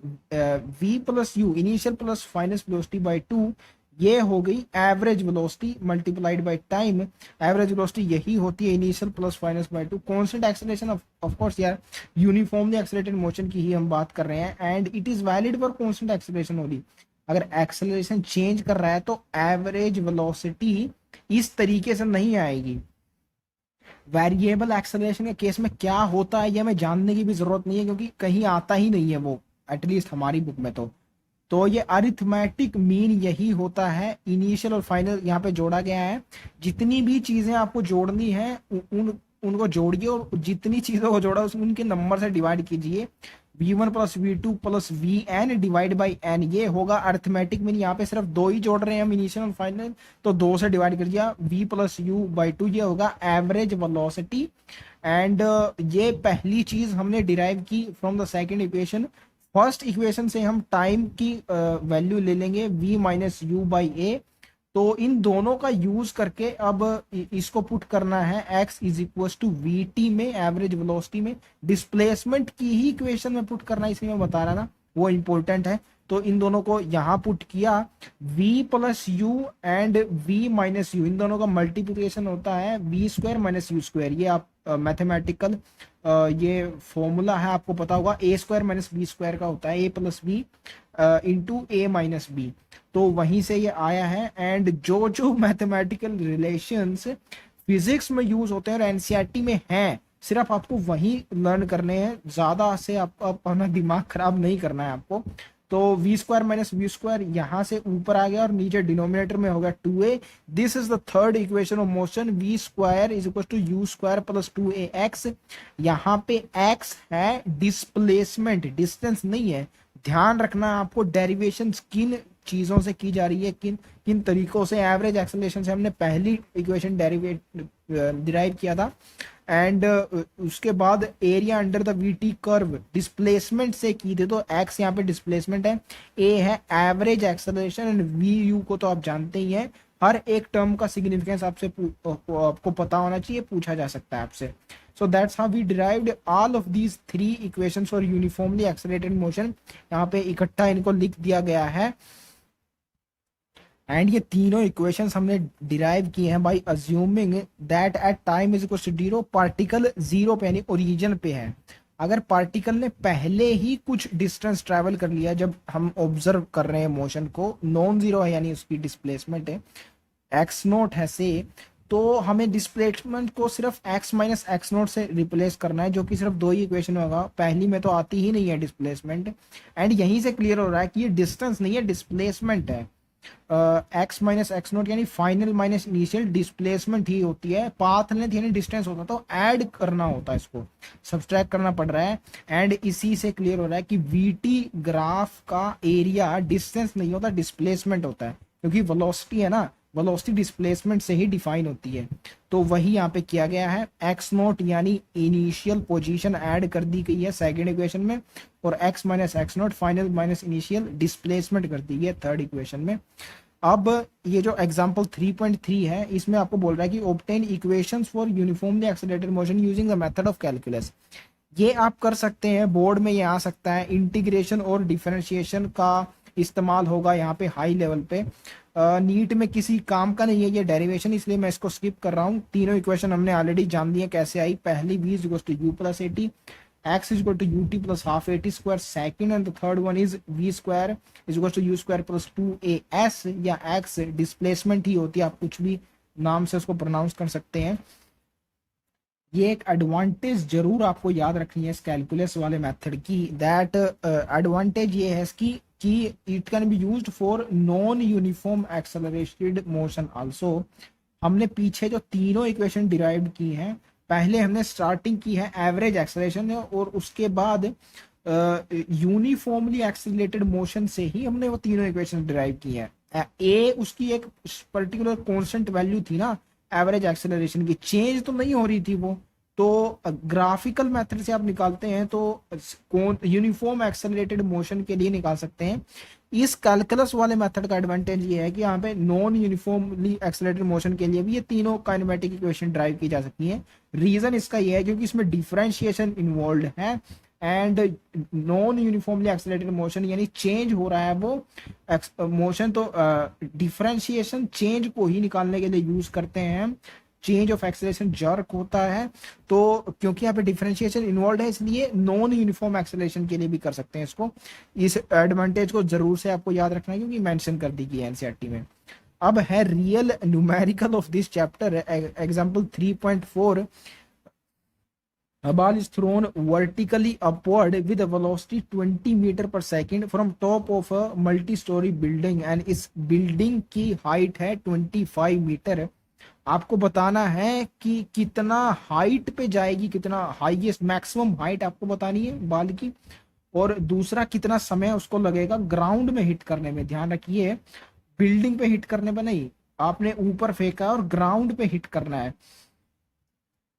Speaker 1: v plus u initial plus final velocity by two, ये हो गई average velocity multiplied by time. Average velocity यही होती है initial plus final by two. Constant acceleration of course यार uniformly accelerated motion की ही हम बात कर रहे हैं, and it is valid for constant acceleration only. अगर एक्सेलरेशन चेंज कर रहा है तो एवरेज वेलोसिटी इस तरीके से नहीं आएगी। वेरिएबल एक्सेलरेशन के केस में क्या होता है ये हमें जानने की भी जरूरत नहीं है, क्योंकि कहीं आता ही नहीं है वो, एटलीस्ट हमारी बुक में। तो ये अरिथमेटिक मीन यही होता है, इनिशियल और फाइनल यहाँ पे जोड़ा गया है। जितनी भी चीजें आपको जोड़नी है उनको जोड़िए, और जितनी चीजों को जोड़ा उसमें उनके नंबर से डिवाइड कीजिए। v1 plus v2 plus vn divide by n, ये होगा अरिथमेटिक मीन। यहाँ पे सिर्फ दो ही जोड़ रहे हैं हम, इनिशियल और फाइनल, तो दो से डिवाइड कर दिया, v plus u by two, ये होगा एवरेज वेलोसिटी। एंड ये पहली चीज हमने डिराइव की from the second equation. First equation से हम टाइम की वैल्यू ले लेंगे v माइनस यू बाई ए, तो इन दोनों का यूज करके अब इसको पुट करना है x is equal to v t में, एवरेज वेलोसिटी में। डिस्प्लेसमेंट की ही इक्वेशन में पुट करना है, इसलिए मैं बता रहा ना, वो इंपॉर्टेंट है। तो इन दोनों को यहाँ पुट किया, v plus u and v minus u, इन दोनों का मल्टीप्लिकेशन होता है v square minus u square. ये आप मैथमेटिकल ये फॉर्मूला है, आपको पता होगा, a square minus b square का होता है, a plus b into a minus b, तो वहीं से ये आया है। एंड जो मैथमेटिकल रिलेशंस फिजिक्स में यूज होते हैं और एनसीईआरटी में हैं, सिर्फ आपको वही लर्न करने हैं, ज्यादा से आप अपना दिमाग खराब नहीं करना है आपको। तो v square minus v square यहाँ से ऊपर आ गया और नीचे डिनोमिनेटर में हो गया 2a। This is the third equation of motion, v square is equal to u square plus 2ax। यहाँ पे x है डिस्प्लेसमेंट, डिस्टेंस नहीं है। ध्यान रखना आपको डेरिवेशन किन चीजों से की जा रही है, किन किन तरीकों से। एवरेज एक्सेलरेशन से हमने पहली इक्वेशन डिराइव किया था, एंड उसके बाद area under the VT curve displacement से की थी। तो एक्स यहाँ पे डिस्प्लेसमेंट है, ए है average acceleration, and v u को तो आप जानते ही हैं। हर एक टर्म का सिग्निफिकेंस आपको पता होना चाहिए, पूछा जा सकता है आपसे। So that's how we derived all of these 3 equations for uniformly accelerated motion. यहाँ पे इकट्ठा इनको लिख दिया गया है, एंड ये तीनों इक्वेशंस हमने डिराइव किए हैं by assuming that at time is equal to 0, particle zero पे यानी ओरिजिन पे है। अगर पार्टिकल ने पहले ही कुछ डिस्टेंस ट्रैवल कर लिया जब हम ऑब्जर्व कर रहे हैं मोशन को, नॉन जीरो है यानी उसकी डिस्प्लेसमेंट है एक्स नोट है से, तो हमें डिस्प्लेसमेंट को सिर्फ x माइनस एक्स नोट से रिप्लेस करना है, जो कि सिर्फ 2 ही इक्वेशन होगा, पहली में तो आती ही नहीं है डिस्प्लेसमेंट। एंड यहीं से क्लियर हो रहा है कि ये डिस्टेंस नहीं है, डिस्प्लेसमेंट है। एक्स माइनस एक्स नोट यानी फाइनल माइनस इनिशियल डिस्प्लेसमेंट ही होती है। पाथ लेंथ यानी डिस्टेंस होता है, तो ऐड करना होता है, इसको सब्सट्रैक्ट करना पड़ रहा है। एंड इसी से क्लियर हो रहा है कि वीटी ग्राफ का एरिया डिस्टेंस नहीं होता, डिस्प्लेसमेंट होता है, क्योंकि वेलोसिटी है ना, वेलोसिटी डिस्प्लेसमेंट से ही डिफाइन होती है। तो वही यहाँ पे किया गया है, एक्स नोट यानी इनिशियल पोजीशन ऐड कर दी गई है सेकंड इक्वेशन में, और x minus x note final minus initial displacement कर दी है थर्ड इक्वेशन में। अब ये जो एग्जांपल 3.3 है, इसमें आपको बोल रहा है कि obtain equations for uniformly accelerated motion using the method of calculus. ये आप कर सकते हैं, बोर्ड में ये आ सकता है। इंटीग्रेशन और डिफरेंशिएशन का इस्तेमाल होगा यहाँ पे हाई लेवल पे, नीट में किसी काम का नहीं है ये डेरिवेशन, इसलिए मैं इसको स्किप कर रहा हूँ। तीनों इक्वेशन हमने ऑलरेडी जान ली है कैसे आई। पहली v is equal to u plus 80, x is equal to ut plus half 80 square second, and the third one is v square is equal to u square plus 2as, या x displacement ही होती है, आप कुछ भी नाम से उसको pronounce कर सकते हैं। ये एक एडवांटेज जरूर आपको याद रखनी है इस कैलकुलस वाले मेथड की, दैट एडवांटेज ये है इसकी कि it can be used for non uniform accelerated motion also. हमने पीछे जो तीनों इक्वेशन डिराइव की हैं, पहले हमने स्टार्टिंग की है एवरेज एक्सेलरेशन और उसके बाद यूनिफॉर्मली एक्सेलरेटेड मोशन से ही हमने वो तीनों इक्वेशन डिराइव की है। ए उसकी एक पर्टिकुलर कांस्टेंट वैल्यू थी ना एवरेज एक्सेलरेशन की, चेंज तो नहीं हो रही थी वो, तो ग्राफिकल मेथड से आप निकालते हैं तो कौन यूनिफॉर्म एक्सेलरेटेड मोशन के लिए निकाल सकते हैं। इस कैलकुलस वाले मेथड का एडवांटेज ये है कि यहाँ पे नॉन यूनिफॉर्मली एक्सेलरेटेड मोशन के लिए भी ये तीनों काइनेमेटिक इक्वेशन ड्राइव की जा सकती हैं। रीजन इसका ये है क्योंकि इसमें डिफरेंशिएशन इन्वॉल्व है, and non uniformly accelerated motion यानी चेंज हो रहा है वो मोशन, तो डिफरेंशिएशन चेंज को ही निकालने के लिए यूज करते हैं। चेंज ऑफ एक्सेलरेशन जर्क होता है, तो क्योंकि यहाँ पे डिफरेंशिएशन इन्वॉल्व है इसलिए नॉन यूनिफॉर्म एक्सेलरेशन के लिए भी कर सकते हैं इसको। इस एडवांटेज को जरूर से आपको याद रखना है क्योंकि मेंशन कर दी गई है एनसीईआरटी में। अब है real numerical of this chapter, example 3.4। A ball is thrown vertically upward with a velocity 20 meter per second from top of a multi-story building, and इस बिल्डिंग की हाइट है 25 मीटर। आपको बताना है कि कितना हाइट पे जाएगी, कितना हाईएस्ट मैक्सिमम हाइट आपको बतानी है बाल की, और दूसरा कितना समय उसको लगेगा ग्राउंड में हिट करने में। ध्यान रखिए, बिल्डिंग पे हिट करने में नहीं, आपने ऊपर फेंका और ग्राउंड पे हिट करना है।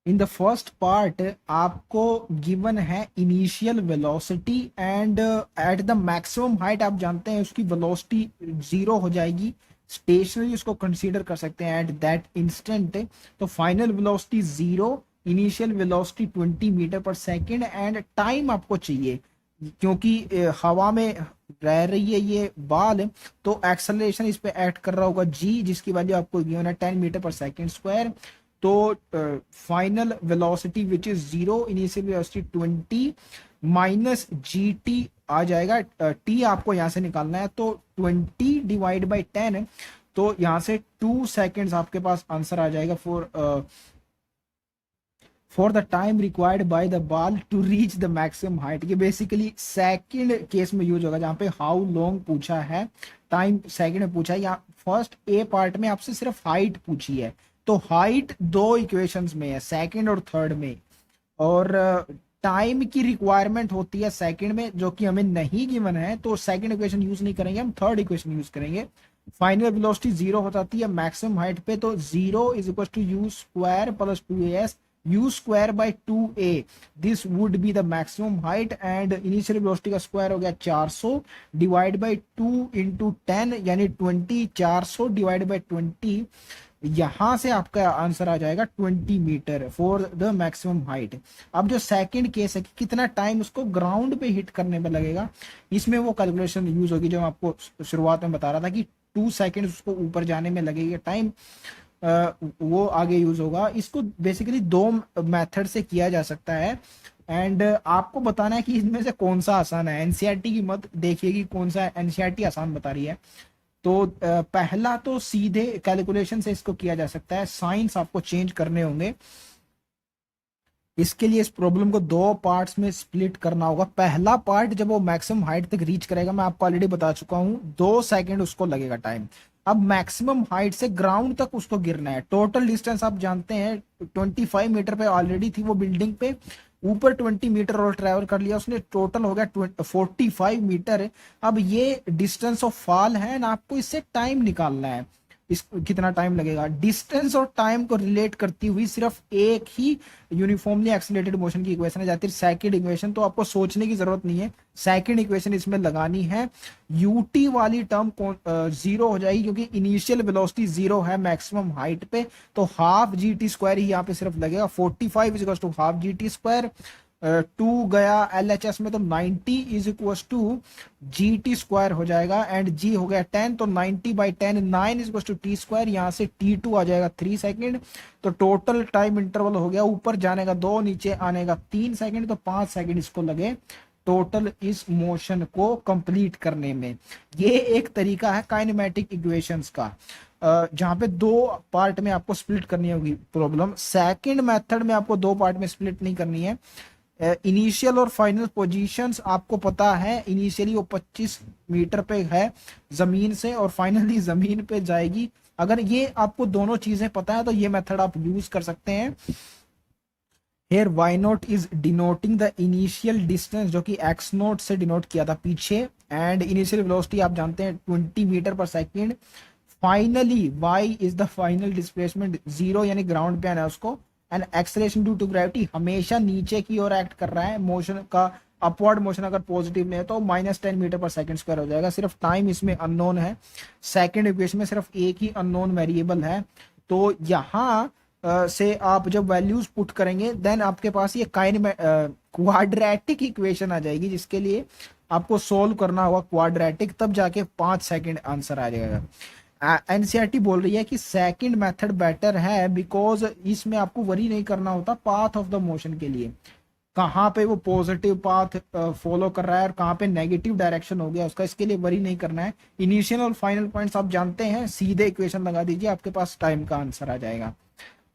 Speaker 1: इन द फर्स्ट पार्ट आपको गिवन है initial velocity, and at the maximum height आप जानते हैं उसकी वेलोसिटी 0 हो जाएगी, स्टेशनरी उसको कंसीडर कर सकते हैं एट दैट इंस्टेंट। तो final velocity 0, initial velocity 20 meter per second, and time आपको चाहिए क्योंकि हवा में रह रही है ये बाल, तो एक्सेलरेशन इस पे एक्ट कर रहा होगा g, जिसकी वैल्यू आपको गिवन है 10 मीटर पर सेकेंड स्क्वायर। तो final velocity which is 0, initial velocity 20 minus g t आ जाएगा, टी आपको यहाँ से निकालना है, तो 20 डिवाइड बाई 10, तो यहाँ से 2 सेकेंड्स आपके पास आंसर आ जाएगा for the time required by the ball to reach the maximum height. ये बेसिकली सेकंड केस में यूज होगा, जहां पे हाउ लॉन्ग पूछा है, टाइम सेकंड में पूछा है, या फर्स्ट ए पार्ट में आपसे सिर्फ हाइट पूछी है। तो हाइट दो इक्वेशंस में है, सेकंड और थर्ड में, और टाइम की रिक्वायरमेंट होती है सेकंड में, जो कि हमें नहीं गिवन है, तो सेकंड इक्वेशन यूज नहीं करेंगे, हम थर्ड इक्वेशन यूज करेंगे। फाइनल वेलोसिटी जीरो हो जाती है मैक्सिमम हाइट पे, तो zero is equal to u square plus two s, u square by two a, this would be the maximum height. And initial velocity का square हो गया 400 divide by 2 into 10 यानी 20, 400 divide by 20, यहां से आपका answer आ जाएगा 20 meter for the maximum height. अब जो सेकंड केस है कि कितना टाइम उसको ग्राउंड पे हिट करने में लगेगा, इसमें वो कैलकुलेशन यूज होगी जो मैं आपको शुरुआत में बता रहा था कि 2 सेकेंड उसको ऊपर जाने में लगेगा टाइम, वो आगे यूज होगा। इसको बेसिकली दो मेथड से किया जा सकता है, एंड आपको बताना है कि इनमें से कौन सा आसान है। एनसीईआरटी की मत देखिए कि कौन सा एनसीईआरटी आसान बता रही है। तो पहला तो सीधे कैलकुलेशन से इसको किया जा सकता है, साइंस आपको चेंज करने होंगे। इसके लिए इस प्रॉब्लम को दो पार्ट्स में स्प्लिट करना होगा। पहला पार्ट जब वो मैक्सिमम हाइट तक रीच करेगा, मैं आपको ऑलरेडी बता चुका हूं, 2 सेकंड उसको लगेगा टाइम। अब मैक्सिमम हाइट से ग्राउंड तक उसको गिरना है। टोटल डिस्टेंस आप जानते हैं 25 मीटर पे ऑलरेडी थी वो बिल्डिंग पे, ऊपर 20 मीटर और ट्रेवल कर लिया उसने, टोटल हो गया 45 मीटर। अब ये डिस्टेंस ऑफ फॉल है ना, आपको इससे टाइम निकालना है, इस कितना टाइम लगेगा। डिस्टेंस और टाइम को रिलेट करती हुई सिर्फ एक ही यूनिफॉर्मली एक्सीलरेटेड मोशन की इक्वेशन है जाती है, सेकंड इक्वेशन। तो आपको सोचने की जरूरत नहीं है, सेकंड इक्वेशन इसमें लगानी है। यूटी वाली टर्म जीरो हो जाएगी क्योंकि इनिशियल वेलोसिटी जीरो है मैक्सिमम हाइट पे, तो हाफ जी टी स्क्वायर ही यहाँ पे सिर्फ लगेगा। 45 is equal to half g t square, 2 गया एलएचएस में, तो 90 is equal to g t square हो जाएगा, एंड जी हो गया 10, तो 90 by 10, 9 is equal to t square, यहाँ से T2 आ जाएगा 3 सेकेंड। तो टोटल टाइम इंटरवल हो गया, ऊपर जाने का 2, नीचे आने का 3 सेकेंड, तो 5 सेकेंड इसको लगे टोटल इस मोशन को कंप्लीट करने में। ये एक तरीका है काइनेमेटिक इक्वेशंस का, जहां पे दो पार्ट में आपको स्प्लिट करनी होगी प्रॉब्लम। सेकंड मेथड में आपको दो पार्ट में स्प्लिट नहीं करनी है। इनिशियल और फाइनल पोजीशंस आपको पता है, इनिशियली वो 25 मीटर पे है जमीन से, और फाइनली जमीन पे जाएगी। अगर ये आपको दोनों चीजें पता है तो ये मेथड आप यूज कर सकते हैं। Here y naught is denoting the initial distance, जो कि एक्स नोट से डिनोट किया था पीछे, एंड इनिशियल वेलोसिटी आप जानते हैं 20 meter per second. Finally y is the final displacement, zero यानी ग्राउंड पे आना है उसको। And acceleration due to gravity हमेशा नीचे की ओर एक्ट कर रहा है, मोशन का अपवर्ड मोशन अगर पॉजिटिव में है तो -10 मीटर पर सेकंड स्क्वायर हो जाएगा। सिर्फ टाइम इसमें अननोन है, सेकंड इक्वेशन में सिर्फ एक ही अननोन वेरिएबल है। तो यहाँ से आप जब वैल्यूज पुट करेंगे देन आपके पास ये क्वाड्रेटिक इक्वेशन आ जाएगी, जिसके लिए आपको सोल्व करना होगा क्वाड्रेटिक, तब जाके 5 सेकंड आंसर आ जाएगा। एनसीईआरटी बोल रही है कि सेकंड मेथड बेटर है बिकॉज इसमें आपको वरी नहीं करना होता पाथ ऑफ द मोशन के लिए, कहाँ पे वो पॉजिटिव पाथ फॉलो कर रहा है और कहाँ पे नेगेटिव डायरेक्शन हो गया उसका, इसके लिए वरी नहीं करना है। इनिशियल और फाइनल पॉइंट्स आप जानते हैं, सीधे इक्वेशन लगा दीजिए, आपके पास टाइम का आंसर आ जाएगा।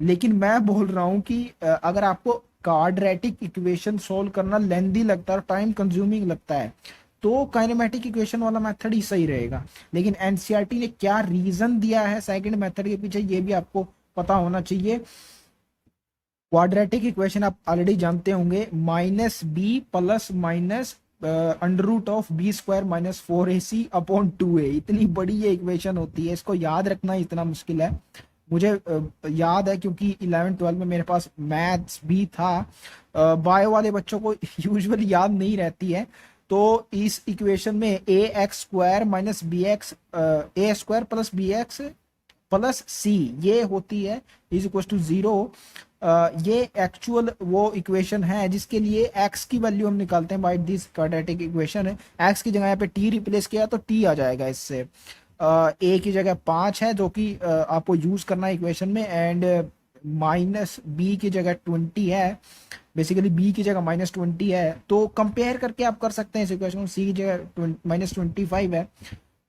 Speaker 1: लेकिन मैं बोल रहा हूँ कि अगर आपको क्वाड्रेटिक इक्वेशन सोल्व करना लेंदी लगता है और टाइम कंज्यूमिंग लगता है तो काइनेमेटिक इक्वेशन वाला मेथड ही सही रहेगा। लेकिन एनसीईआरटी ने क्या रीजन दिया है सेकंड मेथड के पीछे, ये भी आपको पता होना चाहिए। क्वाड्रेटिक इक्वेशन आप ऑलरेडी जानते होंगे, -b plus minus under root of b square minus 4ac upon 2a, इतनी बड़ी ये इक्वेशन होती है, इसको याद रखना इतना मुश्किल है। मुझे याद है क्योंकि 11-12 में मेरे पास मैथ्स भी था, बायो वाले बच्चों को यूजुअली याद नहीं रहती है। तो इस इक्वेशन में a x square minus b x, a square plus b x plus c ये होती है इज इक्वल टू 0। ये एक्चुअल वो इक्वेशन है जिसके लिए x की वैल्यू हम निकालते हैं बाय दिस क्वाड्रेटिक इक्वेशन है। x की जगह यहाँ पे t रिप्लेस किया तो t आ जाएगा इससे। a की जगह 5 है जो कि आपको यूज करना है इक्वेशन में, एंड माइनस b की जगह 20 है, बेसिकली b की जगह -20 है। तो कंपेयर करके आप कर सकते हैं इस इक्वेशन को, c की जगह -25 है।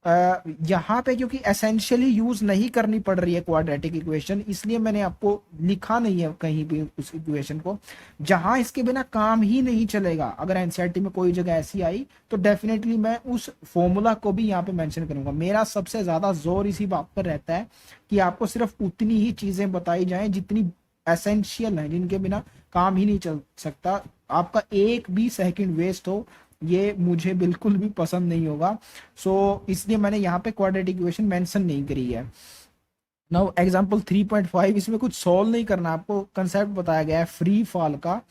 Speaker 1: यहाँ पे क्योंकि एसेंशियली यूज नहीं करनी पड़ रही है क्वाड्रेटिक इक्वेशन, इसलिए मैंने आपको लिखा नहीं है कहीं भी उस इक्वेशन को। जहां इसके बिना काम ही नहीं चलेगा, अगर एनसीईआरटी में कोई जगह ऐसी आई तो डेफिनेटली मैं उस फॉर्मूला को भी यहाँ पे मेंशन करूंगा। मेरा सबसे ज्यादा जोर इसी बात पर रहता है कि आपको सिर्फ उतनी ही चीजें बताई जाएं जितनी एसेंशियल है, जिनके बिना काम ही नहीं चल सकता। आपका एक भी सेकंड वेस्ट हो ये मुझे बिल्कुल भी पसंद नहीं होगा। सो इसलिए मैंने यहाँ पे क्वाड्रेटिक इक्वेशन मेंशन नहीं करी है। नाउ एग्जांपल 3.5, इसमें कुछ सॉल्व नहीं करना, आपको कंसेप्ट बताया गया है फ्री फॉल का।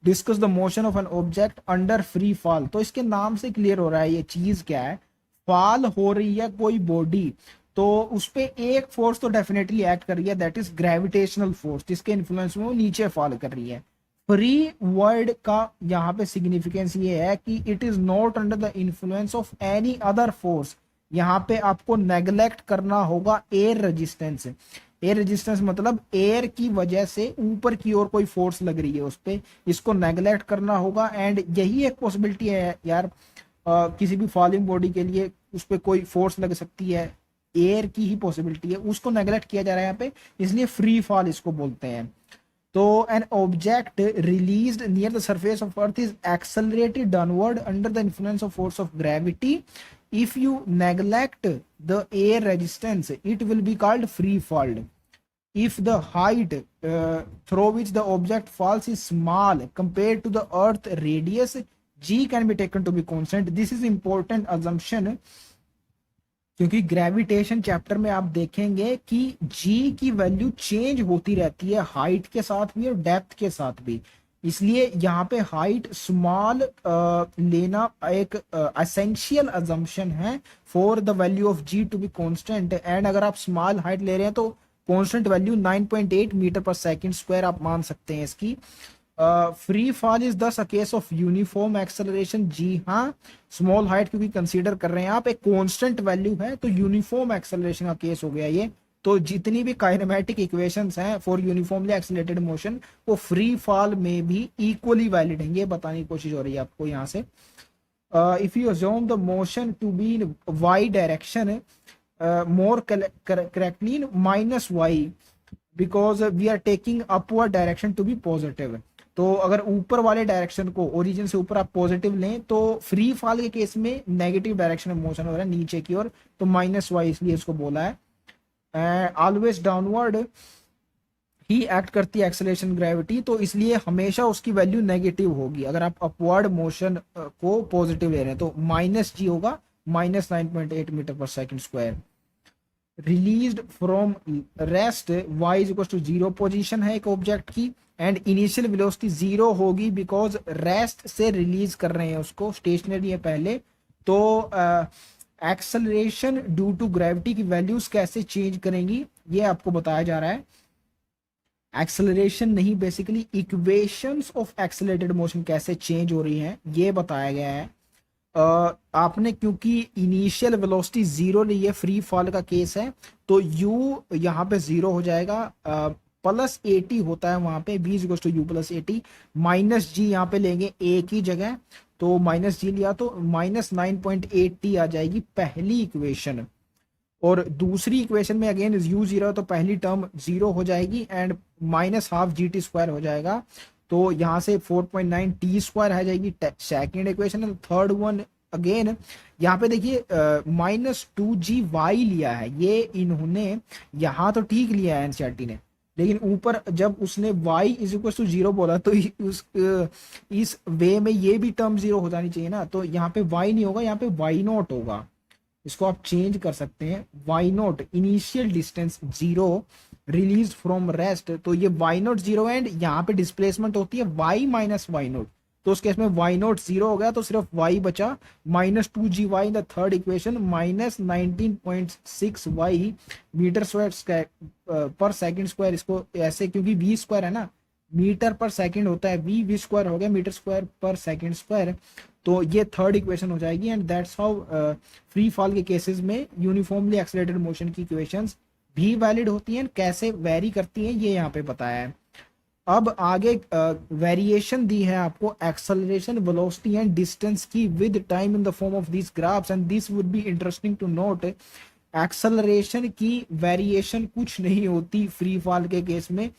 Speaker 1: Discuss the motion of an object under free fall. तो इसके नाम से क्लियर हो रहा है ये चीज क्या है। फॉल हो रही है कोई बॉडी, तो उस पे एक फोर्स तो डेफिनेटली एक्ट कर रही है, दैट इज ग्रेविटेशनल फोर्स, जिसके इन्फ्लुएंस में वो नीचे फॉल कर रही है। फ्री वर्ड का यहाँ पे सिग्निफिकेंस ये है कि it is not under the influence of any other force. यहाँ पे आपको नेग्लेक्ट करना होगा एयर रेजिस्टेंस। एयर रेजिस्टेंस मतलब एयर की वजह से ऊपर की ओर कोई फोर्स लग रही है उस पे, इसको नेग्लेक्ट करना होगा। एंड यही एक पॉसिबिलिटी है यार, किसी भी फॉलिंग बॉडी के लिए उस पर कोई फोर्स लग सकती है, एयर की ही पॉसिबिलिटी है, उसको नेग्लेक्ट किया जा रहा है यहाँ पे, इसलिए फ्री फॉल इसको बोलते हैं। तो an object released near the surface of earth is accelerated downward under the influence of force of gravity. If you neglect the air resistance it will be called free fall. If the height through which the object falls is small compared to the earth radius, g can be taken to be constant. This is important assumption, क्योंकि gravitation chapter में आप देखेंगे कि g की value change होती रहती है height के साथ भी और डेप्थ के साथ भी। इसलिए यहाँ पे हाइट स्मॉल लेना एक एसेंशियल अजम्पशन है for the value of g to be constant. And अगर आप स्मॉल हाइट ले रहे हैं तो constant value 9.8 meter per second square आप मान सकते हैं इसकी। Free fall is this a case of uniform acceleration. जी हाँ, स्मॉल हाइट क्योंकि कंसीडर कर रहे हैं आप, एक कांस्टेंट वैल्यू है तो यूनिफॉर्म एक्सेलरेशन का केस हो गया ये। तो जितनी भी काइनेमेटिक इक्वेशंस हैं फॉर यूनिफॉर्मली एक्सेलरेटेड मोशन वो फ्री फॉल में भी इक्वली वैलिड हैं, ये बताने की कोशिश हो रही है आपको यहाँ से। If you assume the motion to be in y direction, more correctly in minus y because we are taking upward direction to be positive। तो अगर ऊपर वाले डायरेक्शन को ओरिजिन से ऊपर आप पॉजिटिव लें तो फ्री फॉल के केस में नेगेटिव डायरेक्शन में मोशन हो रहा है नीचे की ओर, तो माइनस वाई इसलिए इसको बोला है। ऑलवेज डाउनवर्ड ही एक्ट करती है एक्सेलरेशन ग्रेविटी, तो इसलिए हमेशा उसकी वैल्यू नेगेटिव होगी। अगर आप अपवर्ड मोशन को पॉजिटिव ले रहे हैं तो माइनस जी होगा, -9.8 meter per second square. Released from rest y is equal to 0 position है एक ऑब्जेक्ट की, एंड इनिशियल वेलोसिटी 0 होगी बिकॉज रेस्ट से रिलीज कर रहे हैं उसको, स्टेशनरी है पहले। तो एक्सेलरेशन ड्यू टू ग्रेविटी की वैल्यूज कैसे चेंज करेंगी ये आपको बताया जा रहा है। एक्सेलरेशन नहीं, basically equations of accelerated motion कैसे चेंज हो रही हैं ये बताया गया है। आपने क्योंकि इनिशियल वेलोसिटी 0 ली है, फ्री फॉल का केस है, तो u यहाँ पे 0 हो जाएगा, प्लस 80 होता है वहां पे, v is equal to u plus 80, minus g यहाँ पे लेंगे a की जगह, तो माइनस जी लिया तो -9.8t आ जाएगी पहली इक्वेशन। और दूसरी इक्वेशन में अगेन u 0 तो पहली टर्म 0 हो जाएगी एंड -12 gt स्क्वायर हो जाएगा, तो यहाँ से 4.9 टी स्क्वायर आ जाएगी second equation. Third one again यहाँ पे देखिए -2gy लिया है, ये इन्होंने यहाँ तो ठीक लिया है एनसीईआरटी ने, लेकिन ऊपर जब उसने y इज इक्वल टू 0 बोला तो इस वे में ये भी टर्म 0 हो जानी चाहिए ना, तो यहाँ पे y नहीं होगा, यहाँ पे y0 होगा। इसको आप चेंज कर सकते हैं, y0 initial distance 0 release from rest, तो ये y0 0 एंड यहाँ पे डिस्प्लेसमेंट होती है y माइनस y0, तो उस केस में y0 0 हो गया तो सिर्फ y बचा, -2gy in the third equation, -19.6y meter square per second square. इसको ऐसे क्योंकि v स्क्वायर है ना, मीटर पर सेकंड होता है, v स्क्वायर हो गया metre square per second square, तो ये थर्ड इक्वेशन हो जाएगी। And that's how free fall के केसेस में यूनिफॉर्मली एक्सेलरेटेड मोशन की इक्वेशंस भी वैलिड होती हैं, कैसे वेरी करती हैं ये यहाँ पे बताया है। अब आगे वेरिएशन दी है आपको एक्सेलरेशन, वेलोसिटी एंड डिस्टेंस की with time in the form of this graphs, and this would be interesting to note. Acceleration की वेरिएशन कुछ नहीं होती फ्री फॉल के केस में।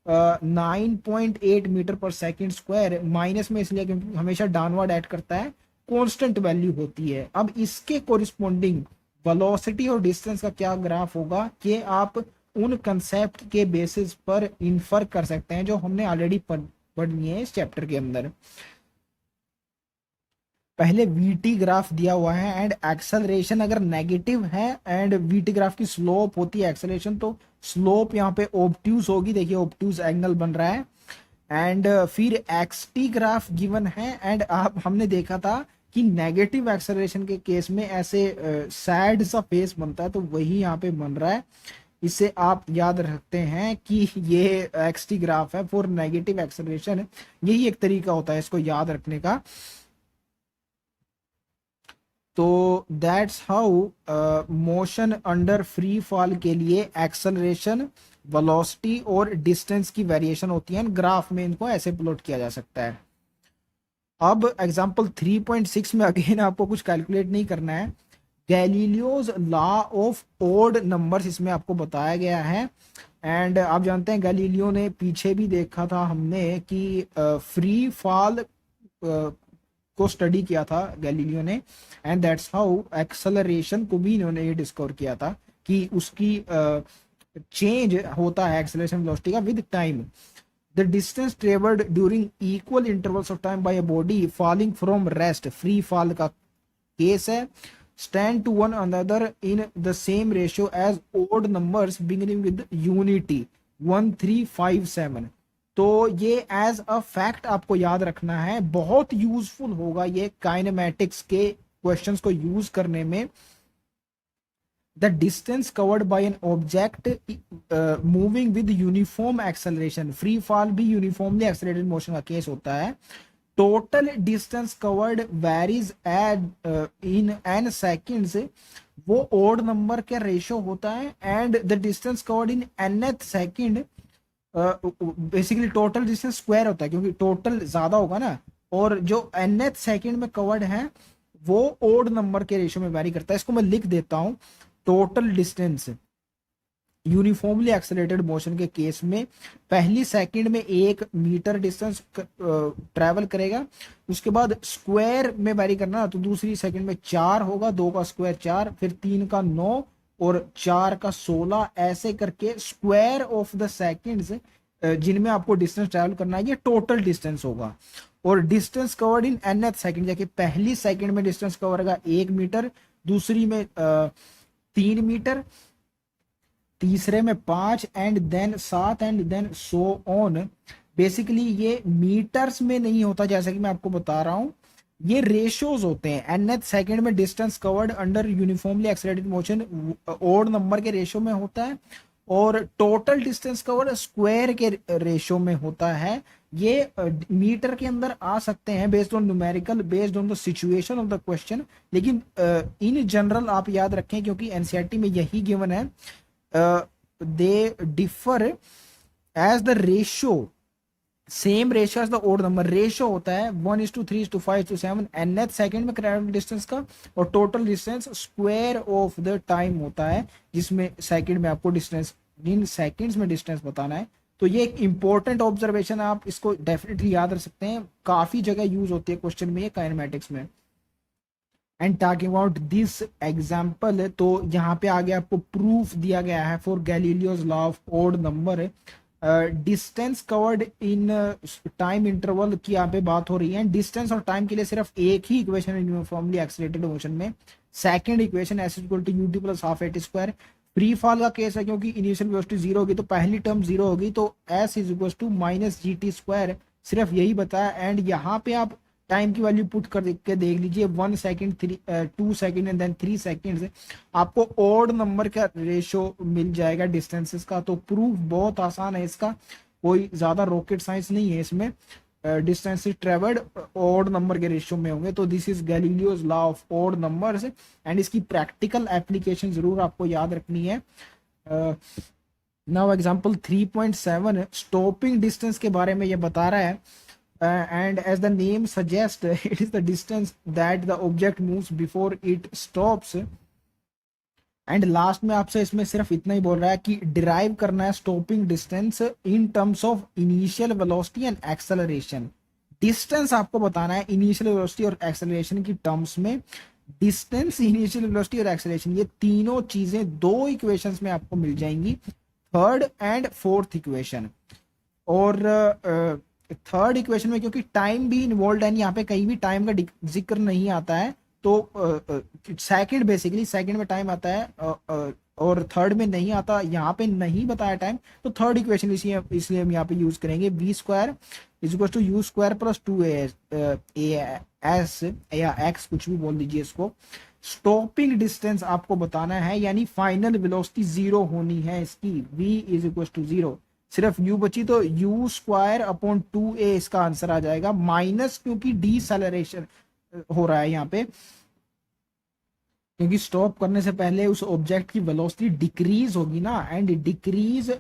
Speaker 1: 9.8 meter per second square, minus में इसलिए क्योंकि हमेशा डाउनवर्ड ऐड करता है, कांस्टेंट वैल्यू होती है। अब इसके कोरिस्पोंडिंग वेलोसिटी और डिस्टेंस का क्या ग्राफ होगा, कि आप उन कंसेप्ट के बेसिस पर इन्फर कर सकते हैं जो हमने ऑलरेडी पढ़ लिए हैं इस चैप्टर के अंदर। पहले वीटी ग्राफ दिया हुआ है एंड एक्सेलरेशन अगर नेगेटिव है एंड वीटी ग्राफ की स्लोप होती है एक्सेलरेशन, तो स्लोप यहाँ पे ऑब्ट्यूज होगी, देखिए ऑब्ट्यूज एंगल बन रहा है। एंड फिर एक्सटी ग्राफ गिवन है एंड आप हमने देखा था कि नेगेटिव एक्सेलरेशन के केस में ऐसे सैड सा फेस बनता है, तो वही यहाँ पे बन रहा है। इसे आप याद रखते हैं कि ये एक्सटी ग्राफ है फॉर नेगेटिव एक्सेलरेशन, यही एक तरीका होता है इसको याद रखने का। तो that's how motion under free fall के लिए एक्सेलरेशन, वेलोसिटी और डिस्टेंस की वेरिएशन होती है, ग्राफ में इनको ऐसे प्लॉट किया जा सकता है। अब एग्जांपल 3.6 में अगेन आपको कुछ कैलकुलेट नहीं करना है। Galileo's law of odd numbers इसमें आपको बताया गया है। एंड आप जानते हैं गैलीलियो ने पीछे भी देखा था हमने कि फ्री फॉल को स्टडी किया था गैलीलियो ने, एंड दैट्स हाउ एक्सेलरेशन को भी इन्होंने ये डिस्कवर किया था कि उसकी चेंज होता है एक्सेलरेशन वेलोसिटी का with time. The distance travelled during equal intervals of time by a body falling from rest, free fall का केस है, stand to one another in the same ratio as odd numbers beginning with unity 1 3 5 7। तो ये as a fact आपको याद रखना है, बहुत useful होगा ये काइनेमेटिक्स के क्वेश्चंस को यूज करने में। The distance covered by an object moving with uniform acceleration, free fall भी यूनिफॉर्मली एक्सेलरेटेड मोशन का केस होता है। Total distance covered varies in an seconds, वो ओड नंबर का रेशियो होता है, and the distance covered in nth second, basically total distance square होता है क्योंकि टोटल ज्यादा होगा ना, और जो nth सेकेंड में कवर्ड है वो ओड नंबर के रेशियो में वेरी करता है। इसको मैं लिख देता हूं, total distance uniformly accelerated motion के केस में पहली सेकंड में 1 मीटर डिस्टेंस ट्रेवल करेगा, उसके बाद स्क्वायर में वेरी करना, तो दूसरी सेकंड में 4 होगा, 2 का स्क्वायर 4, फिर 3 का 9 और 4 का 16, ऐसे करके स्क्वायर ऑफ द सेकंड्स जिनमें आपको डिस्टेंस ट्रेवल करना है ये टोटल डिस्टेंस होगा। और डिस्टेंस कवर्ड इन nth सेकंड, जैसे पहली सेकंड में डिस्टेंस कवर होगा 1 मीटर, दूसरी में 3 मीटर, तीसरे में 5 and then 7 and then so on. Basically ये मीटर्स में नहीं होता जैसा कि मैं आपको बता रहा हूं, ये रेशियोज होते हैं। nth सेकंड में distance covered under uniformly accelerated motion odd number के रेशियो में होता है, और टोटल डिस्टेंस कवर्ड स्क्वायर के रेशियो में होता है। ये मीटर के अंदर आ सकते हैं based on numerical, based on the situation of the question, लेकिन इन जनरल आप याद रखें क्योंकि एनसीईआरटी में यही गिवन है। they differ as the ratio, same ratio as the odd number, ratio होता है 1:3:5:7 nth सेकंड में क्रेडिट डिस्टेंस का, और total distance square of the time होता है जिसमें सेकंड में आपको डिस्टेंस, इन सेकंड्स में डिस्टेंस बताना है। तो ये एक इंपॉर्टेंट ऑब्जर्वेशन, आप इसको डेफिनेटली याद रख सकते हैं, काफी जगह यूज होती है क्वेश्चन में ये काइनेमेटिक्स में। And talking about this example, तो यहाँ पे आगे आपको प्रूफ दिया गया है for Galileo's law of odd number. Distance covered in time interval की यहाँ पे बात हो रही है। डिस्टेंस और टाइम के लिए सिर्फ एक ही इक्वेशन है यूनिफॉर्मली एक्सेलरेटेड मोशन में, second equation s equal to ut plus half a t square. Free fall का केस है क्योंकि इनिशियल वेलोसिटी 0 होगी तो पहली टर्म 0 होगी, तो s is equal to minus gt square, सिर्फ यही बताया। एंड यहाँ पे आप टाइम की वैल्यू पुट कर के देख लीजिए, 1 second, 2 second and then 3 second, आपको ओड नंबर का रेशियो मिल जाएगा डिस्टेंसेस का। तो प्रूफ बहुत आसान है इसका, कोई ज्यादा रॉकेट साइंस नहीं है इसमें। डिस्टेंसेस ट्रेवल्ड ओड नंबर के रेशियो में होंगे, तो this is Galileo's law of odd numbers. And इसकी प्रैक्टिकल एप्लीकेशन जरूर आपको याद रखनी है। नाउ एग्जांपल 3.7 स्टॉपिंग डिस्टेंस के बारे में ये बता रहा है, and as the name suggests it is the distance that the object moves before it stops। And last में आपसे इसमें सिर्फ इतना ही बोल रहा है कि डिराइव करना है stopping distance in terms of initial velocity and acceleration. Distance आपको बताना है इनिशियल वेलोसिटी और एक्सेलरेशन की टर्म्स में। डिस्टेंस, इनिशियल वेलोसिटी और एक्सेलरेशन, ये तीनों चीजें दो इक्वेशंस में आपको मिल जाएंगी, थर्ड एंड फोर्थ इक्वेशन। और थर्ड इक्वेशन में क्योंकि टाइम भी इन्वॉल्व है, यहाँ पे कहीं भी टाइम का जिक्र नहीं आता है, तो सेकंड, बेसिकली सेकंड में टाइम आता है, और थर्ड में नहीं आता, यहाँ पे नहीं बताया टाइम, तो थर्ड इक्वेशन इसलिए हम यहाँ पे यूज करेंगे v square is equal to u square plus 2as या x, कुछ भी बोल दीजिए इसको। स्टॉपिंग डिस्टेंस आपको बताना है, यानी फाइनल वेलोसिटी जीरो होनी है इसकी, v is equal to zero. सिर्फ u बची तो यू स्क्वायर अपॉन 2a इसका आंसर आ जाएगा, माइनस क्योंकि डीसेलरेशन हो रहा है यहाँ पे, क्योंकि स्टॉप करने से पहले उस ऑब्जेक्ट की वेलोसिटी डिक्रीज होगी ना, एंड डिक्रीज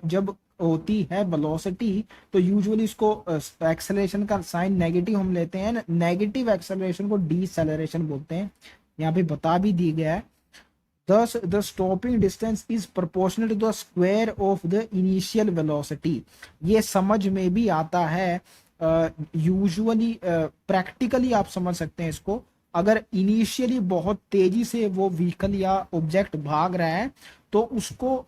Speaker 1: जब होती है वेलोसिटी तो यूजुअली इसको एक्सेलरेशन का साइन नेगेटिव हम लेते हैं, नेगेटिव एक्सेलरेशन को डीसेलरेशन बोलते हैं, यहाँ पे बता भी दी गया है। Thus, the stopping distance is proportional to the square of the initial velocity। ये समझ में भी आता है, यूजुअली प्रैक्टिकली आप समझ सकते हैं इसको। अगर इनिशियली बहुत तेजी से वो व्हीकल या ऑब्जेक्ट भाग रहा है तो उसको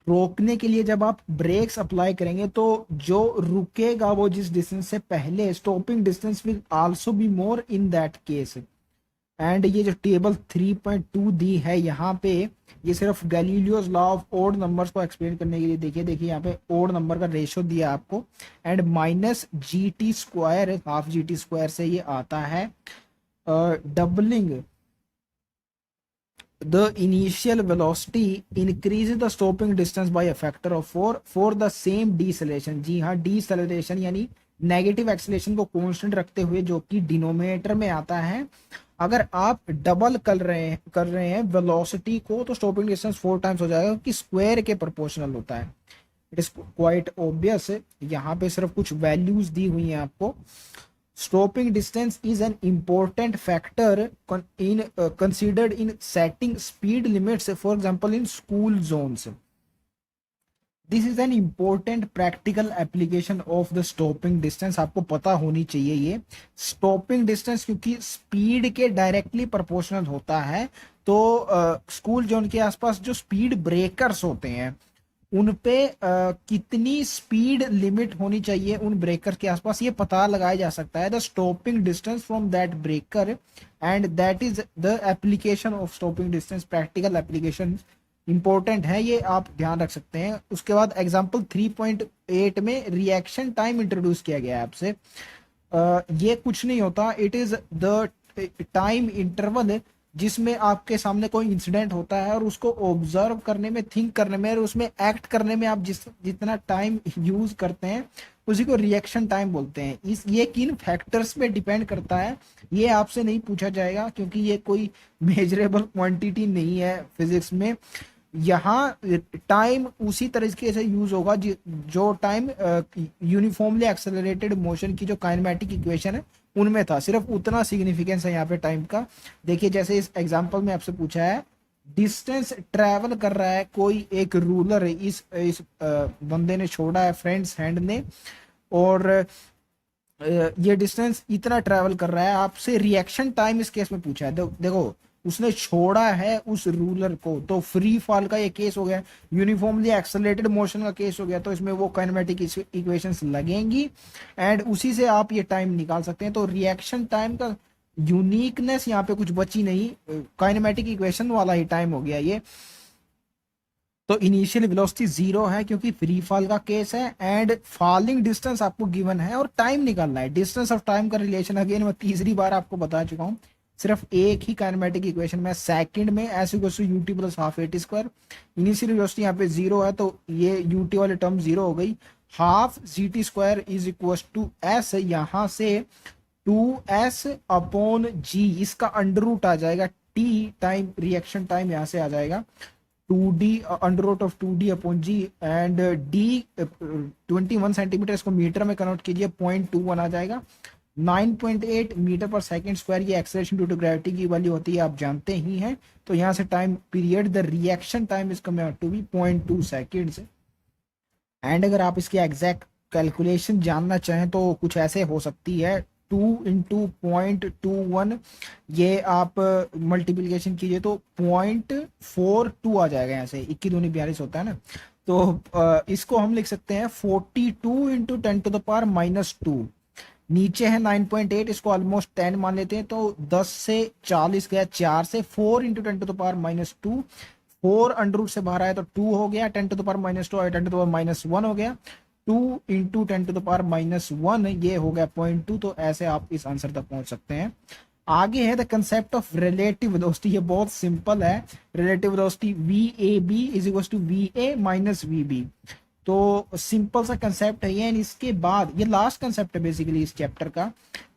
Speaker 1: रोकने के लिए जब आप ब्रेक्स अप्लाई करेंगे तो जो रुकेगा वो जिस डिस्टेंस से पहले, stopping distance will also be more in that case. And ये जो टेबल 3.2 दी है यहाँ पे, ये सिर्फ Galileo's law of odd numbers को एक्सप्लेन करने के लिए, देखिए यहाँ पे ओड नंबर का रेशियो दिया आपको, and minus GT square, half GT square से ये आता है, doubling the initial velocity increase the stopping distance by a factor of 4 for the same deceleration. जी हाँ, डीसेलेरेशन यानी नेगेटिव एक्सेलरेशन को कांस्टेंट रखते हुए, जो कि डिनोमिनेटर में आता है। अगर आप डबल कर रहे हैं वेलोसिटी को तो स्टॉपिंग डिस्टेंस 4 टाइम्स हो जाएगा, क्योंकि स्क्वायर के प्रोपोर्शनल होता है। It is quite obvious. यहाँ पे सिर्फ कुछ वैल्यूज दी हुई हैं आपको। Stopping distance is an important factor in considered in setting speed limits, for example in school zones. This is an important practical application of the stopping distance. आपको पता होनी चाहिए ये स्टॉपिंग डिस्टेंस, क्योंकि स्पीड के डायरेक्टली प्रोपोर्शनल होता है। तो स्कूल जोन के आसपास जो स्पीड ब्रेकर्स होते हैं उन पे कितनी स्पीड लिमिट होनी चाहिए उन ब्रेकर के आसपास, ये पता लगाया जा सकता है। The stopping distance from that breaker, and that is the application of stopping distance. Practical application important है, ये आप ध्यान रख सकते हैं। उसके बाद एग्जांपल 3.8 में रिएक्शन टाइम इंट्रोड्यूस किया गया है आपसे। ये कुछ नहीं होता, it is the time interval जिसमें आपके सामने कोई इंसिडेंट होता है और उसको ऑब्जर्व करने में, थिंक करने में और उसमें एक्ट करने में आप जितना टाइम यूज करते हैं उसी को रिएक्शन टाइम बोलते हैं। ये किन फैक्टर्स पे डिपेंड करता है ये आपसे नहीं पूछा जाएगा, क्योंकि ये कोई मेजरेबल क्वांटिटी नहीं है फिजिक्स में। यहाँ टाइम उसी तरीके से यूज होगा जो टाइम यूनिफॉर्मली एक्सेलरेटेड मोशन की जो काइनेमेटिक इक्वेशन है उनमें था, सिर्फ उतना सिग्निफिकेंस है यहाँ पे टाइम का। देखिए जैसे इस एग्जांपल में आपसे पूछा है, डिस्टेंस ट्रैवल कर रहा है कोई एक रूलर, इस बंदे ने छोड़ा है फ्रेंड्स हैंड ने, और ये डिस्टेंस इतना ट्रैवल कर रहा है। आपसे रिएक्शन टाइम इस केस में पूछा है। देखो उसने छोड़ा है उस रूलर को, तो फ्री फॉल का ये केस हो गया, यूनिफॉर्मली एक्सेलरेटेड मोशन का केस हो गया, तो इसमें वो काइनेमेटिक इक्वेशंस लगेंगी एंड उसी से आप ये टाइम निकाल सकते हैं। तो रिएक्शन टाइम का यूनिकनेस यहाँ पे कुछ बची नहीं, काइनेमेटिक इक्वेशन वाला ही टाइम हो गया ये। तो इनिशियल वेलोसिटी जीरो है क्योंकि फ्री फॉल का केस है, एंड फॉलिंग डिस्टेंस आपको गिवन है और टाइम निकालना है। डिस्टेंस और टाइम का रिलेशन अगेन मैं तीसरी बार आपको बता चुका हूँ, सिर्फ एक ही काइनेमेटिक इक्वेशन में, सेकंड में s equal to u t plus half a t square. Initial velocity यहाँ पे जीरो है तो ये यूटी वाली टर्म जीरो हो गई। Half g t square is equal to s, यहाँ से 2s अपॉन जी, इसका अंडर रूट आ जाएगा, टी टाइम रिएक्शन टाइम यहाँ से आ जाएगा 2d under root of 2d/g and d 21 centimeter, इसको मीटर में कन्वर्ट कीजिए 0.21 आ जाएगा। 9.8 मीटर पर सेकंड स्क्वायर ये एक्सेलरेशन ड्यू टू ग्रेविटी की वैल्यू होती है, आप जानते ही हैं। तो यहाँ से time period, the reaction time is coming to be 0.2 seconds. And अगर आप इसकी एग्जैक्ट कैलकुलेशन जानना चाहें तो कुछ ऐसे हो सकती है, 2 × 0.21, ये आप मल्टीप्लीकेशन कीजिए तो 0.42 आ जाएगा। यहाँ से 21 दूनी 42 होता है ना, तो इसको हम लिख सकते हैं 42 × 10⁻²। नीचे है 9.8, इसको ऑलमोस्ट 10 मान लेते हैं, तो 10 से 40 गया 4 से, 4 × 10⁻², 4 अंडर रूट से बाहर आया तो 2 हो गया, 10⁻², और 10⁻1 हो गया, 2 × 10⁻1 ये हो गया 0.2। तो ऐसे आप इस आंसर तक पहुंच सकते हैं। आगे है the concept of relative velocity, ये बहुत सिंपल है। Relative velocity VAB = VA - VB, तो सिंपल सा कंसेप्ट है ये। इसके बाद ये लास्ट कंसेप्ट है बेसिकली इस चैप्टर का।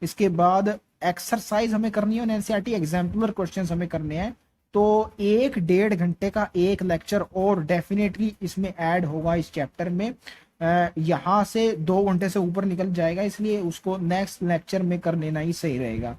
Speaker 1: इसके बाद एक्सरसाइज हमें करनी है और एनसीईआरटी एग्जाम्पलर क्वेश्चंस हमें करने हैं। तो 1-1.5 घंटे का एक लेक्चर और डेफिनेटली इसमें ऐड होगा इस चैप्टर में। यहाँ से 2 घंटे से ऊपर निकल जाएगा, इसलिए उसको नेक्स्ट लेक्चर में कर लेना ही सही रहेगा।